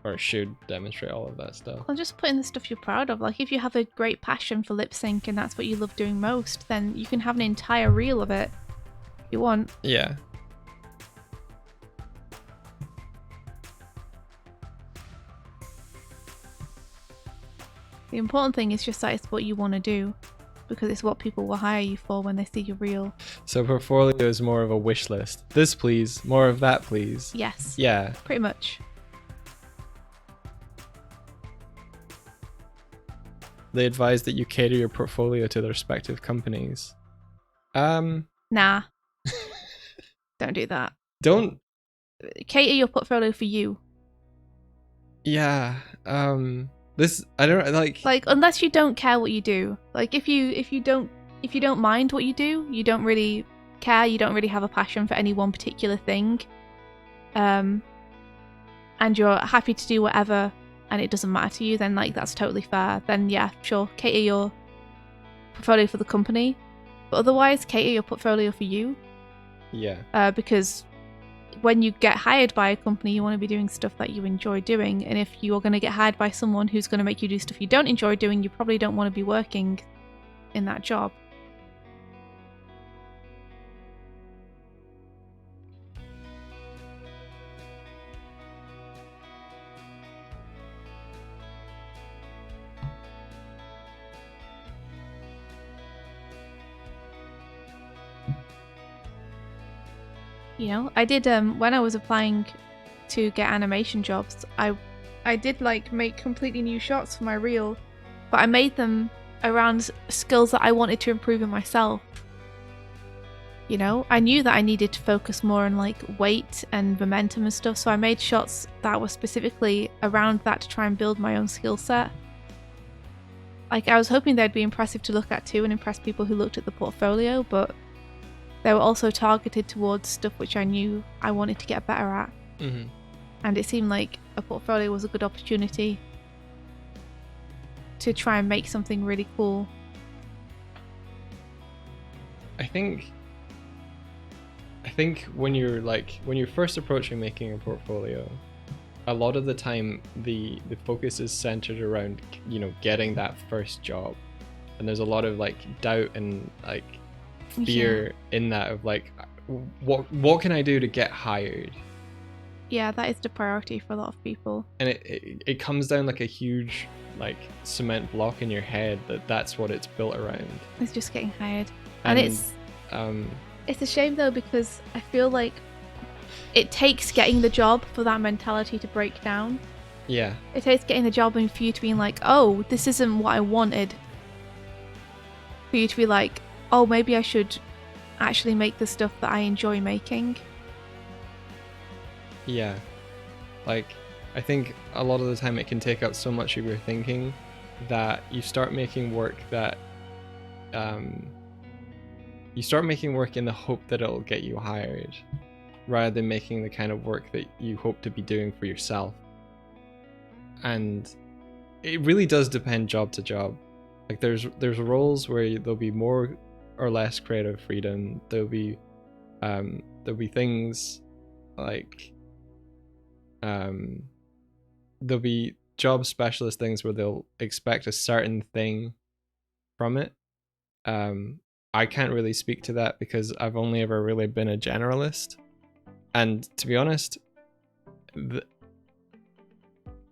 Or it should demonstrate all of that stuff. Well, just put in the stuff you're proud of. Like, if you have a great passion for lip sync and that's what you love doing most, then you can have an entire reel of it if you want. Yeah. The important thing is just that it's what you want to do, because it's what people will hire you for when they see your reel. So portfolio is more of a wish list. This please, more of that please. Yes. Yeah. Pretty much. They advise that you cater your portfolio to the respective companies. Nah. Don't do that. Don't cater your portfolio for you. Yeah. This, I don't like unless you don't care what you do. Like, if you don't mind what you do, you don't really care, you don't really have a passion for any one particular thing, and you're happy to do whatever and it doesn't matter to you, then like that's totally fair. Then yeah, sure, cater your portfolio for the company, but otherwise cater your portfolio for you. Yeah. Because when you get hired by a company, you want to be doing stuff that you enjoy doing, and if you're going to get hired by someone who's going to make you do stuff you don't enjoy doing, you probably don't want to be working in that job. You know, I did when I was applying to get animation jobs, I did like make completely new shots for my reel, but I made them around skills that I wanted to improve in myself. You know, I knew that I needed to focus more on like weight and momentum and stuff, so I made shots that were specifically around that to try and build my own skill set. Like, I was hoping they'd be impressive to look at too and impress people who looked at the portfolio, but they were also targeted towards stuff which I knew I wanted to get better at. Mm-hmm. And it seemed like a portfolio was a good opportunity to try and make something really cool. I think when you're first approaching making a portfolio, a lot of the time the focus is centered around, you know, getting that first job, and there's a lot of like doubt and like fear in that of like, what can I do to get hired? Yeah, that is the priority for a lot of people. And it comes down like a huge like cement block in your head that's what it's built around. It's just getting hired. And it's a shame though, because I feel like it takes getting the job for that mentality to break down. Yeah. It takes getting the job and for you to be like, oh, this isn't what I wanted. For you to be like, oh, maybe I should actually make the stuff that I enjoy making. Yeah. Like, I think a lot of the time it can take up so much of your thinking that you start making work that you start making work in the hope that it'll get you hired, rather than making the kind of work that you hope to be doing for yourself. And it really does depend job to job. Like there's roles where there'll be more or less creative freedom. There'll be things like there'll be job specialist things where they'll expect a certain thing from it. I can't really speak to that because I've only ever really been a generalist. And to be honest,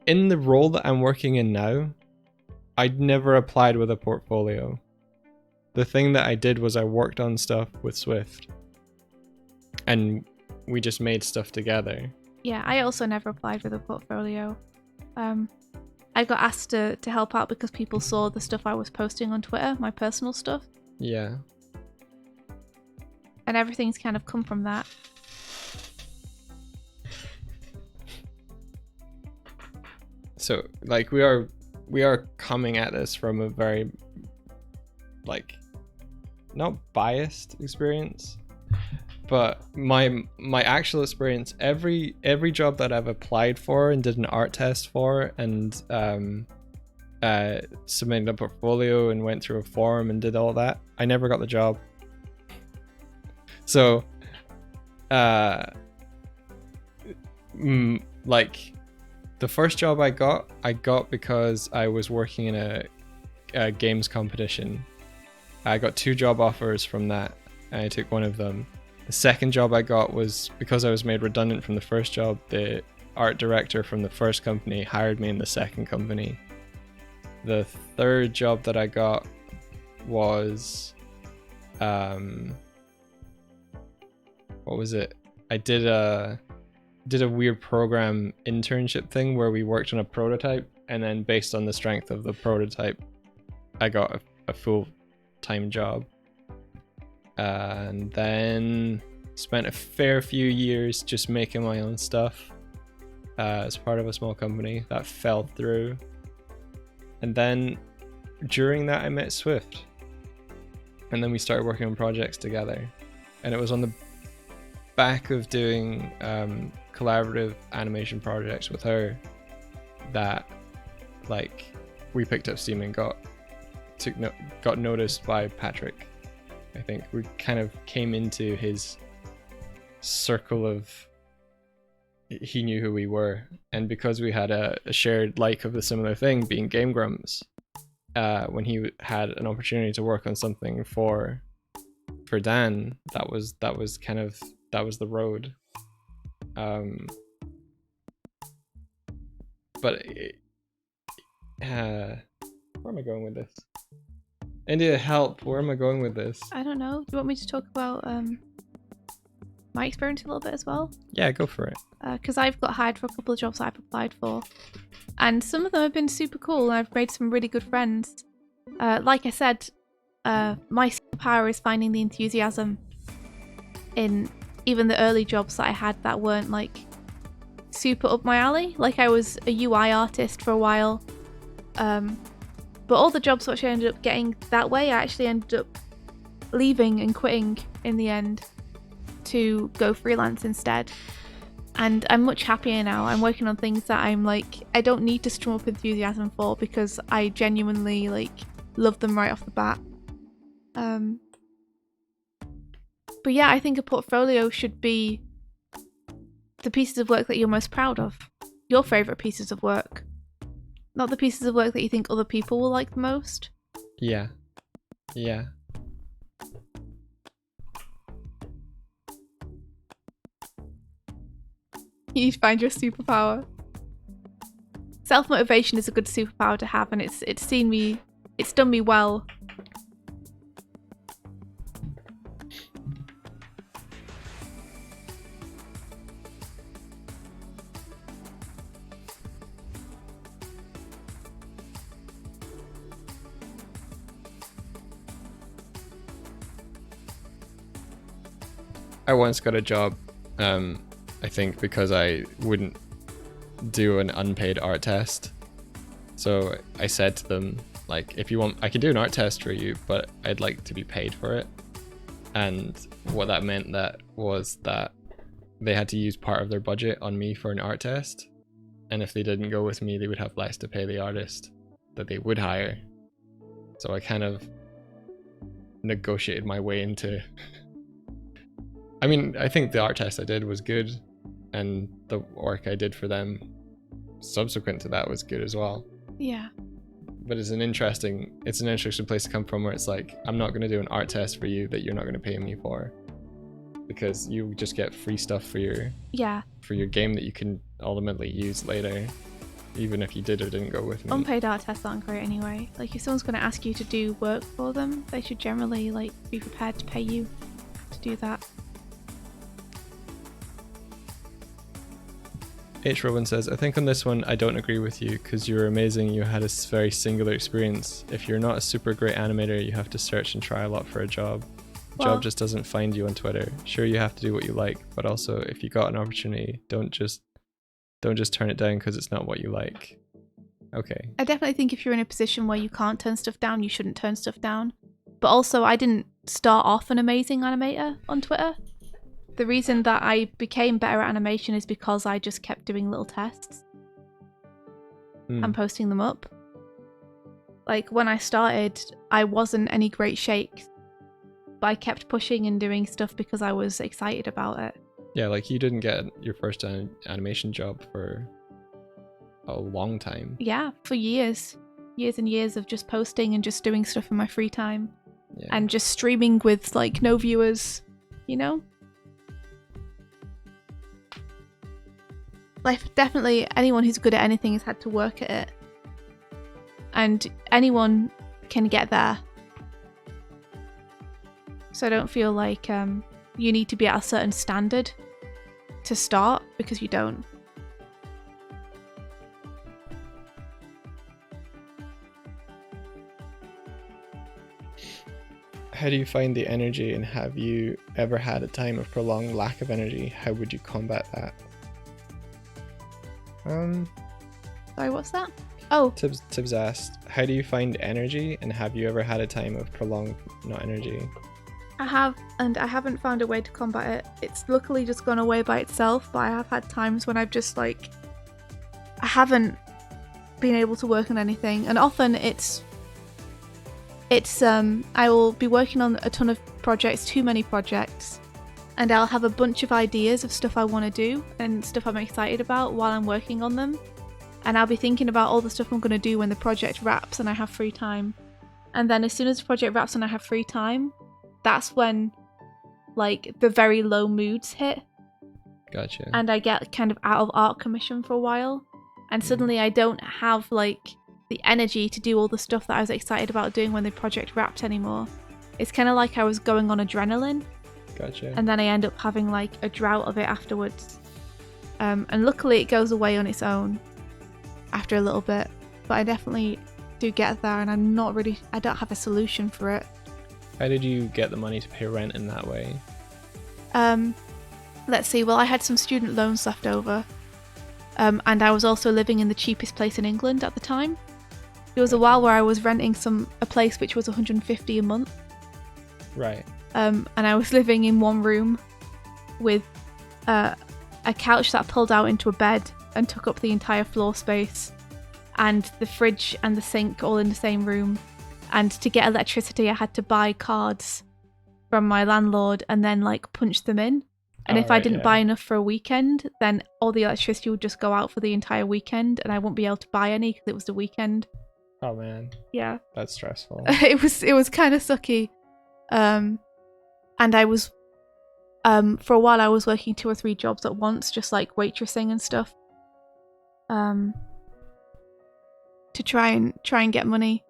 in the role that I'm working in now, I'd never applied with a portfolio. The thing that I did was I worked on stuff with Swift and we just made stuff together. Yeah, I also never applied with a portfolio. I got asked to help out because people saw the stuff I was posting on Twitter, my personal stuff. Yeah. And everything's kind of come from that. So like we are coming at this from a very like not biased experience, but my actual experience, every job that I've applied for and did an art test for and submitted a portfolio and went through a form and did all that, I never got the job. So like the first job I got because I was working in a games competition. I got 2 job offers from that and I took one of them. The second job I got was because I was made redundant from the first job. The art director from the first company hired me in the second company. The third job that I got was what was it? I did a weird program internship thing where we worked on a prototype, and then based on the strength of the prototype I got a full-time job, and then spent a fair few years just making my own stuff as part of a small company that fell through. And then during that I met Swift, and then we started working on projects together, and it was on the back of doing collaborative animation projects with her that like we picked up steam and got noticed by Patrick. I think we kind of came into his circle of, he knew who we were, and because we had a shared like of a similar thing, being Game Grumps, when he had an opportunity to work on something for Dan, that was the road. But where am I going with this? India, help! Where am I going with this? I don't know. Do you want me to talk about my experience a little bit as well? Yeah, go for it. Because I've got hired for a couple of jobs I've applied for, and some of them have been super cool, and I've made some really good friends. Like I said, my superpower is finding the enthusiasm in even the early jobs that I had that weren't like super up my alley. Like I was a UI artist for a while, but all the jobs which I ended up getting that way, I actually ended up leaving and quitting in the end to go freelance instead. And I'm much happier now. I'm working on things that I'm like, I don't need to strum up enthusiasm for because I genuinely like love them right off the bat. But yeah, I think a portfolio should be the pieces of work that you're most proud of. Your favourite pieces of work. Not the pieces of work that you think other people will like the most. Yeah. Yeah. You need to find your superpower. Self-motivation is a good superpower to have, and it's done me well. I once got a job, I think because I wouldn't do an unpaid art test. So I said to them, like, if you want, I can do an art test for you, but I'd like to be paid for it. And what that meant was that they had to use part of their budget on me for an art test. And if they didn't go with me, they would have less to pay the artist that they would hire. So I kind of negotiated my way into... I mean, I think the art test I did was good, and the work I did for them subsequent to that was good as well. Yeah. But it's an interesting place to come from, where it's like, I'm not going to do an art test for you that you're not going to pay me for, because you just get free stuff for your game that you can ultimately use later, even if you did or didn't go with me. Unpaid art tests aren't great anyway. Like, if someone's going to ask you to do work for them, they should generally like be prepared to pay you to do that. H. Robin says, I think on this one I don't agree with you, because you're amazing, you had a very singular experience. If you're not a super great animator, you have to search and try a lot for a job. Job just doesn't find you on Twitter. Sure, you have to do what you like, but also if you got an opportunity, don't just turn it down because it's not what you like. Okay. I definitely think if you're in a position where you can't turn stuff down, you shouldn't turn stuff down. But also, I didn't start off an amazing animator on Twitter. The reason that I became better at animation is because I just kept doing little tests and posting them up. Like, when I started, I wasn't any great shakes, but I kept pushing and doing stuff because I was excited about it. Yeah, like you didn't get your first animation job for a long time. Yeah, for years. Years and years of just posting and just doing stuff in my free time. Yeah. And just streaming with, like, no viewers, you know? Like, definitely anyone who's good at anything has had to work at it. And anyone can get there. So I don't feel like you need to be at a certain standard to start, because you don't. How do you find the energy, and have you ever had a time of prolonged lack of energy? How would you combat that? Sorry, what's that? Oh. Tibbs asked, how do you find energy, and have you ever had a time of prolonged not energy? I have, and I haven't found a way to combat it. It's luckily just gone away by itself, but I have had times when I've just, like, I haven't been able to work on anything, and often it's I will be working on a ton of projects, too many projects, and I'll have a bunch of ideas of stuff I want to do and stuff I'm excited about while I'm working on them, and I'll be thinking about all the stuff I'm going to do when the project wraps and I have free time. And then as soon as the project wraps and I have free time, that's when, like, the very low moods hit. Gotcha. And I get kind of out of art commission for a while, and suddenly I don't have, like, the energy to do all the stuff that I was excited about doing when the project wrapped anymore. It's kind of like I was going on adrenaline. Gotcha. And then I end up having, like, a drought of it afterwards. And luckily it goes away on its own after a little bit. But I definitely do get there, and I don't have a solution for it. How did you get the money to pay rent in that way? Let's see. Well, I had some student loans left over. And I was also living in the cheapest place in England at the time. There was a while where I was renting a place which was $150 a month. Right. And I was living in one room with a couch that pulled out into a bed and took up the entire floor space, and the fridge and the sink all in the same room. And to get electricity, I had to buy cards from my landlord and then, like, punch them in. And if I didn't buy enough for a weekend, then all the electricity would just go out for the entire weekend, and I wouldn't be able to buy any because it was the weekend. Oh man. Yeah. That's stressful. It was kind of sucky. And I was for a while I was working 2 or 3 jobs at once, just like waitressing and stuff. To try and get money.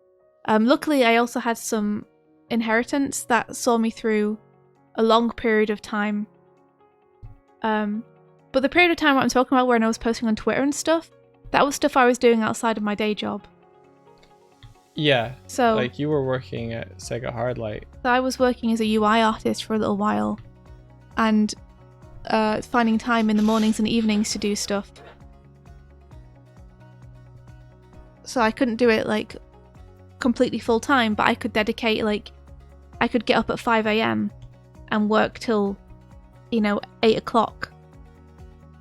Luckily I also had some inheritance that saw me through a long period of time. But the period of time I'm talking about when I was posting on Twitter and stuff, that was stuff I was doing outside of my day job. Yeah. So, like, you were working at Sega Hardlight. So I was working as a UI artist for a little while. and finding time in the mornings and evenings to do stuff. So I couldn't do it like completely full time, but I could dedicate, like, I could get up at 5 a.m. and work till, 8 o'clock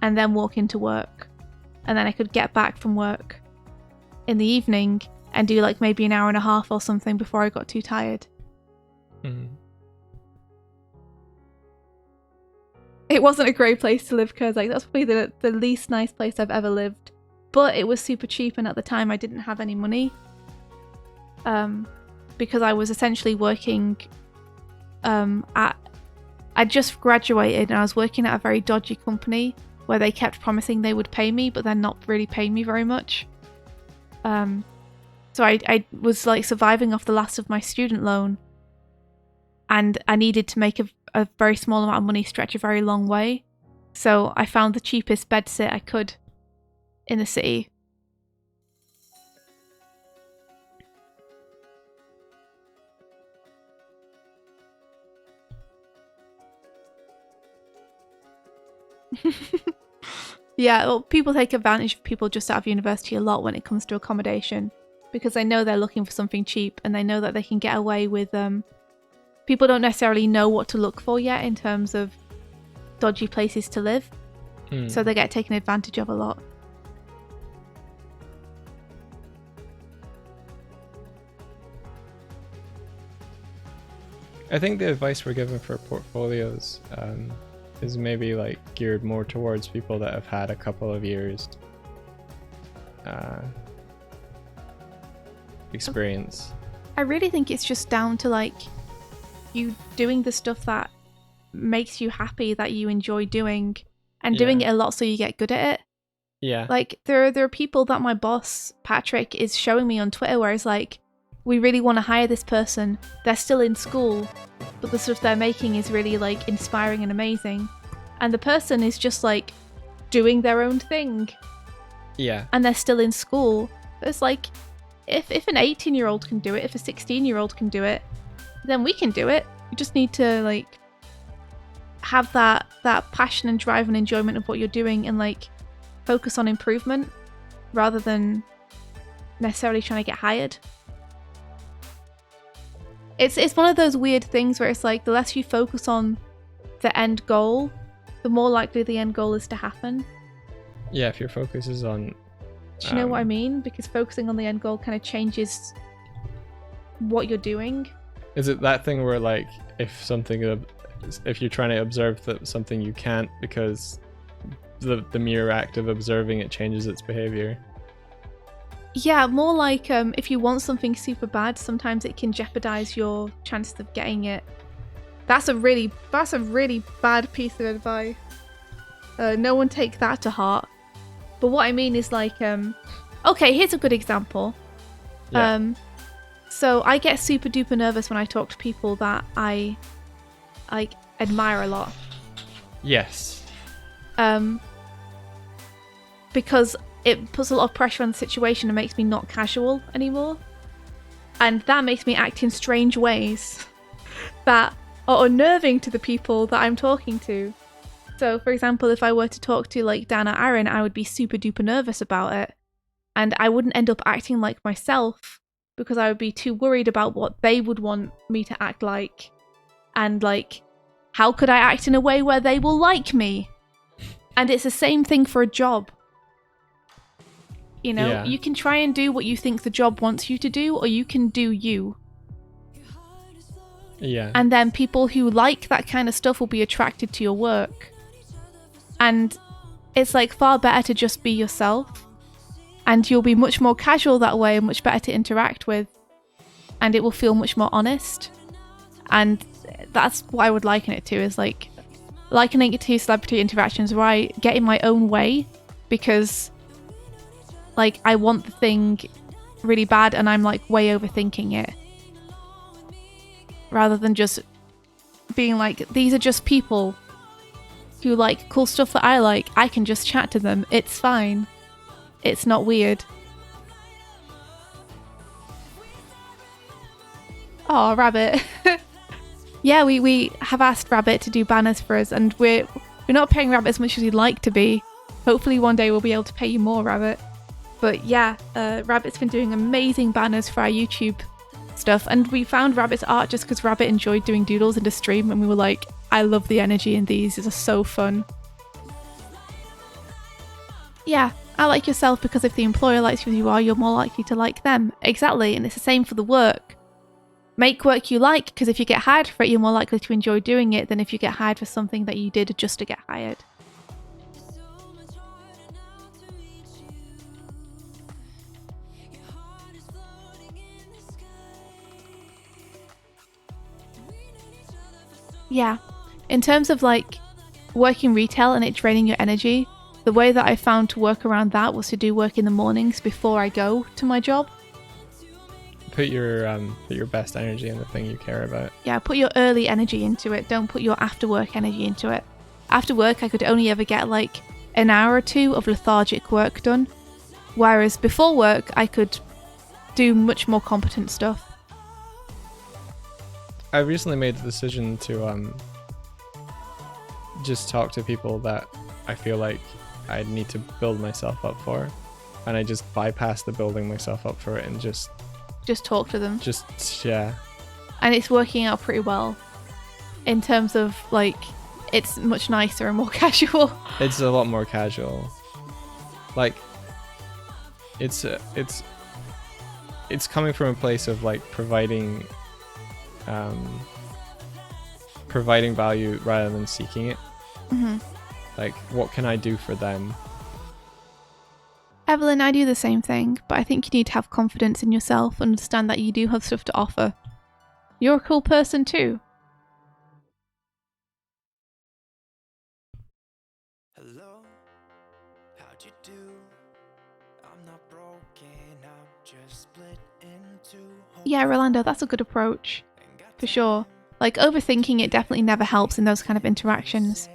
and then walk into work. And then I could get back from work in the evening and do like maybe an hour and a half or something before I got too tired. Mm. It wasn't a great place to live because like that's probably the least nice place I've ever lived. But it was super cheap, and at the time I didn't have any money. Because I was essentially working I just graduated and I was working at a very dodgy company where they kept promising they would pay me, but then not really pay me very much. So I was like surviving off the last of my student loan, and I needed to make a very small amount of money stretch a very long way. So I found the cheapest bed sit I could in the city. Yeah, well, people take advantage of people just out of university a lot when it comes to accommodation, because they know they're looking for something cheap and they know that they can get away with people don't necessarily know what to look for yet in terms of dodgy places to live. So they get taken advantage of a lot. I think the advice we're given for portfolios is maybe like geared more towards people that have had a couple of years experience. I really think it's just down to like you doing the stuff that makes you happy, that you enjoy doing, and doing it a lot so you get good at it. Yeah. Like there are people that my boss Patrick is showing me on Twitter where it's like, we really want to hire this person. They're still in school, but the stuff they're making is really like inspiring and amazing. And the person is just like doing their own thing. Yeah. And they're still in school. It's like, if an 18-year-old can do it, if a 16-year-old can do it, then we can do it. You just need to like have that passion and drive and enjoyment of what you're doing, and like focus on improvement rather than necessarily trying to get hired. It's one of those weird things where it's like the less you focus on the end goal, the more likely the end goal is to happen. Yeah, if your focus is on... Do you know what I mean? Because focusing on the end goal kind of changes what you're doing. Is it that thing where like if you're trying to observe something you can't, because the mere act of observing it changes its behavior? Yeah, more like if you want something super bad, sometimes it can jeopardize your chances of getting it. That's a really bad piece of advice. No one take that to heart. But what I mean is like, okay, here's a good example. Yeah. So I get super duper nervous when I talk to people that I admire a lot. Yes. Because it puts a lot of pressure on the situation and makes me not casual anymore. And that makes me act in strange ways that are unnerving to the people that I'm talking to. So, for example, if I were to talk to like Dan or Aaron, I would be super duper nervous about it. And I wouldn't end up acting like myself because I would be too worried about what they would want me to act like. And like, how could I act in a way where they will like me? And it's the same thing for a job. You know, you can try and do what you think the job wants you to do, or you can do you. Yeah. And then people who like that kind of stuff will be attracted to your work. And it's like far better to just be yourself. And you'll be much more casual that way and much better to interact with. And it will feel much more honest. And that's what I would liken it to, is like likening it to celebrity interactions where I get in my own way because like I want the thing really bad and I'm like way overthinking it. Rather than just being like, these are just people who like cool stuff that I like. I can just chat to them. It's fine. It's not weird. Oh, rabbit. Yeah, we have asked Rabbit to do banners for us, and we're not paying Rabbit as much as we'd like to be. Hopefully one day we'll be able to pay you more, Rabbit. But yeah, Rabbit's been doing amazing banners for our YouTube stuff, and we found Rabbit's art just because Rabbit enjoyed doing doodles in the stream, and we were like, I love the energy in these, these are so fun. Yeah, I like yourself because if the employer likes who you are, you're more likely to like them. Exactly, and it's the same for the work. Make work you like, because if you get hired for it, you're more likely to enjoy doing it than if you get hired for something that you did just to get hired. Yeah, in terms of like working retail and it draining your energy, the way that I found to work around that was to do work in the mornings before I go to my job. Put your best energy in the thing you care about. Yeah, put your early energy into it. Don't put your after work energy into it. After work, I could only ever get like an hour or two of lethargic work done. Whereas before work, I could do much more competent stuff. I recently made the decision to just talk to people that I feel like I need to build myself up for, and I just bypass the building myself up for it and just talk to them. Yeah. And it's working out pretty well in terms of like it's much nicer and more casual. It's a lot more casual. Like it's coming from a place of like providing value rather than seeking it. Mm-hmm. Like, what can I do for them? Evelyn, I do the same thing, but I think you need to have confidence in yourself and understand that you do have stuff to offer. You're a cool person too. Hello, how'd you do? I'm not broken, I'm just split into Yeah, Rolando, that's a good approach. For sure. Like, overthinking it definitely never helps in those kind of interactions.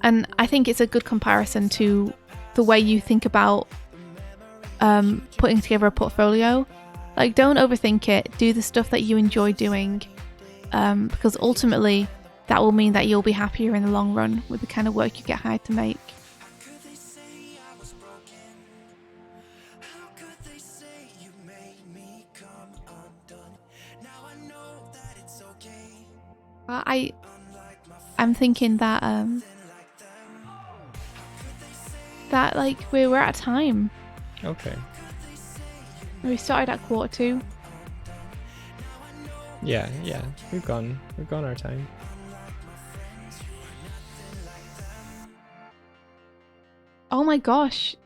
And I think it's a good comparison to the way you think about putting together a portfolio. Like, don't overthink it. Do the stuff that you enjoy doing. Because ultimately, that will mean that you'll be happier in the long run with the kind of work you get hired to make. I'm thinking that that like we're out of time. Okay. We started at 1:45. Yeah. We've gone our time. Oh my gosh.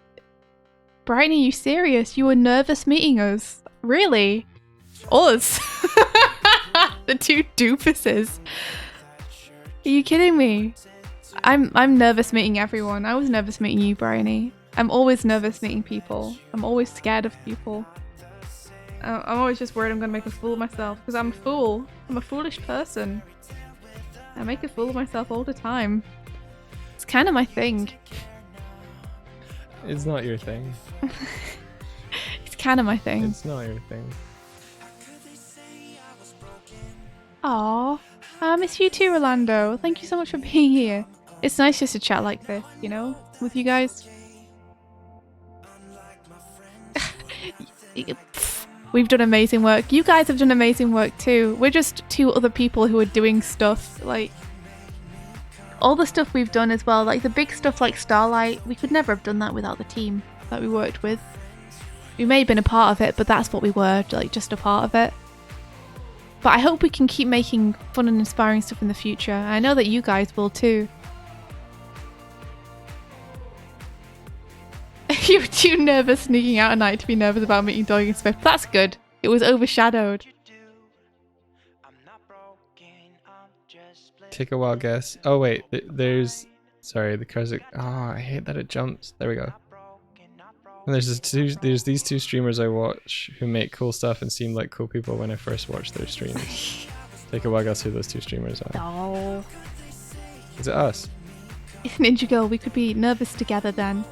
Brian, are you serious? You were nervous meeting us? Really? Us? The two doofuses. Are you kidding me? I'm nervous meeting everyone. I was nervous meeting you, Bryony. I'm always nervous meeting people. I'm always scared of people. I'm always just worried I'm gonna make a fool of myself because I'm a fool. I'm a foolish person. I make a fool of myself all the time. It's kind of my thing. It's not your thing. It's kind of my thing. It's not your thing. Aww. I miss you too, Rolando. Thank you so much for being here. It's nice just to chat like this, you know, with you guys. We've done amazing work. You guys have done amazing work too. We're just two other people who are doing stuff. Like, all the stuff we've done as well, like the big stuff like Starlight, we could never have done that without the team that we worked with. We may have been a part of it, but that's what we were, like just a part of it. But I hope we can keep making fun and inspiring stuff in the future. I know that you guys will too. You were too nervous sneaking out at night to be nervous about meeting Doig and Smith. That's good. It was overshadowed. Take a wild guess. Oh wait, there's... Sorry, the cars are... Oh, I hate that it jumps. There we go. And there's these two streamers I watch who make cool stuff and seem like cool people when I first watched their streams. Take a wild guess who those two streamers are. Oh. Is it us? Ninja Girl, we could be nervous together then.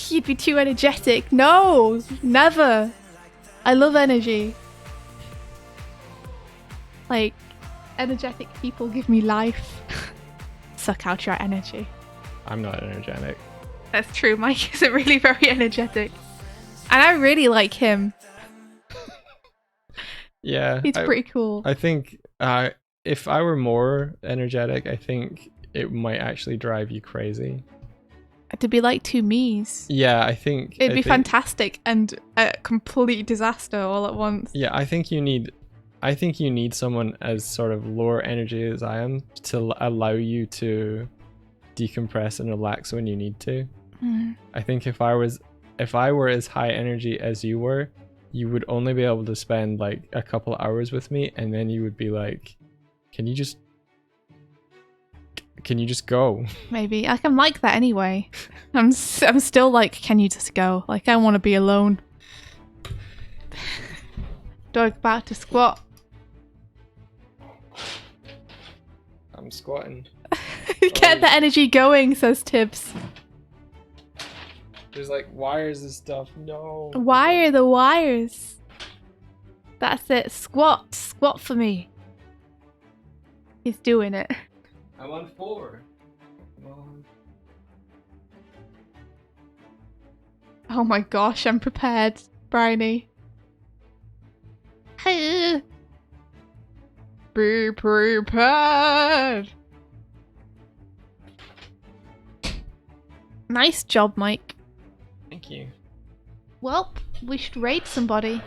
You'd be too energetic. No, never. I love energy. Like, energetic people give me life. Suck out your energy. I'm not energetic. That's true. Mike isn't really very energetic. And I really like him. Yeah. He's pretty cool. I think if I were more energetic, I think it might actually drive you crazy. To be like two me's. Yeah, I think... It'd be fantastic and a complete disaster all at once. Yeah, I think you need someone as sort of lower energy as I am to allow you to decompress and relax when you need to. I think if I were as high energy as you were, you would only be able to spend like a couple hours with me, and then you would be like, can you just go? Maybe. Like, I'm like that anyway. I'm still like, can you just go? Like, I want to be alone. Doig about to squat. I'm squatting. Get the energy going, says Tibbs. There's like wires and stuff. No. Wire the wires. That's it. Squat. Squat for me. He's doing it. I'm on 4. Come on. Oh my gosh, I'm prepared, Bryony. Be prepared. Nice job, Mike. Thank you. Well, we should raid somebody.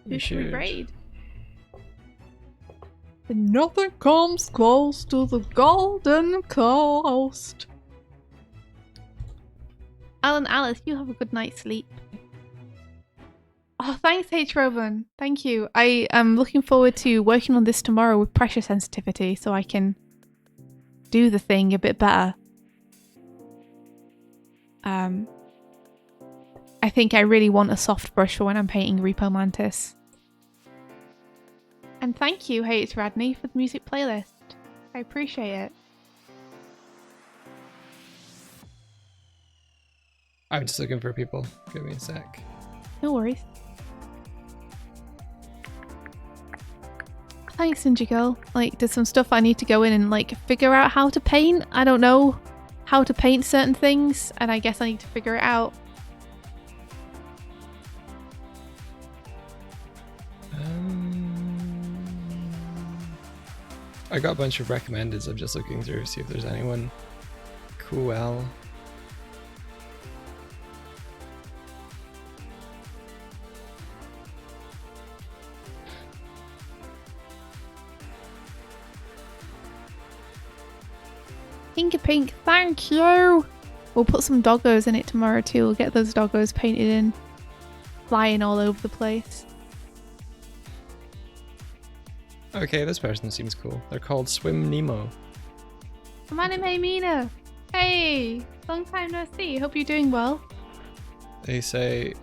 Who should we should. raid? And nothing comes close to the Golden Coast. Alan, Alice, you have a good night's sleep. Oh, thanks, H. Robin. Thank you. I am looking forward to working on this tomorrow with pressure sensitivity so I can do the thing a bit better. I think I really want a soft brush for when I'm painting Repo Mantis. And thank you, Hey It's Radney, for the music playlist. I appreciate it. I'm just looking for people. Give me a sec. No worries. Thanks, Ninja Girl. Like, there's some stuff I need to go in and like figure out how to paint. I don't know how to paint certain things, and I guess I need to figure it out. I got a bunch of recommendeds. I'm just looking through to see if there's anyone cool. Pinky Pink, thank you! We'll put some doggos in it tomorrow too. We'll get those doggos painted in. Flying all over the place. Okay, this person seems cool. They're called Swim Nemo. Anime Mina! Hey! Long time no see. Hope you're doing well. They say,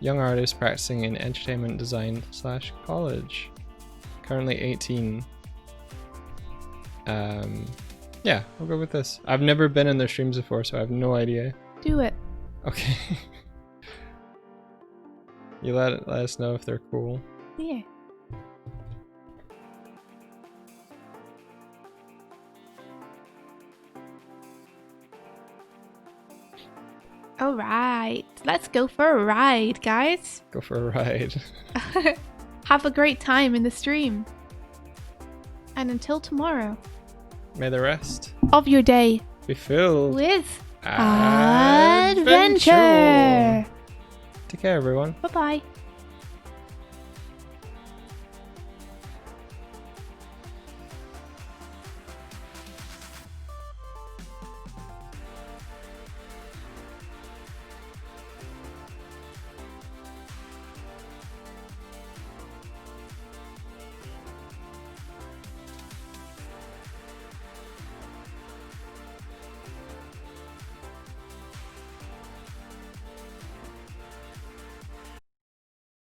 young artist practicing in entertainment design / college. Currently 18. Yeah, we'll go with this. I've never been in their streams before, so I have no idea. Do it. Okay. You let us know if they're cool. Yeah. Alright, let's go for a ride, guys. Go for a ride. Have a great time in the stream. And until tomorrow. May the rest Of your day. be filled With adventure. adventure. Take care, everyone. Bye-bye.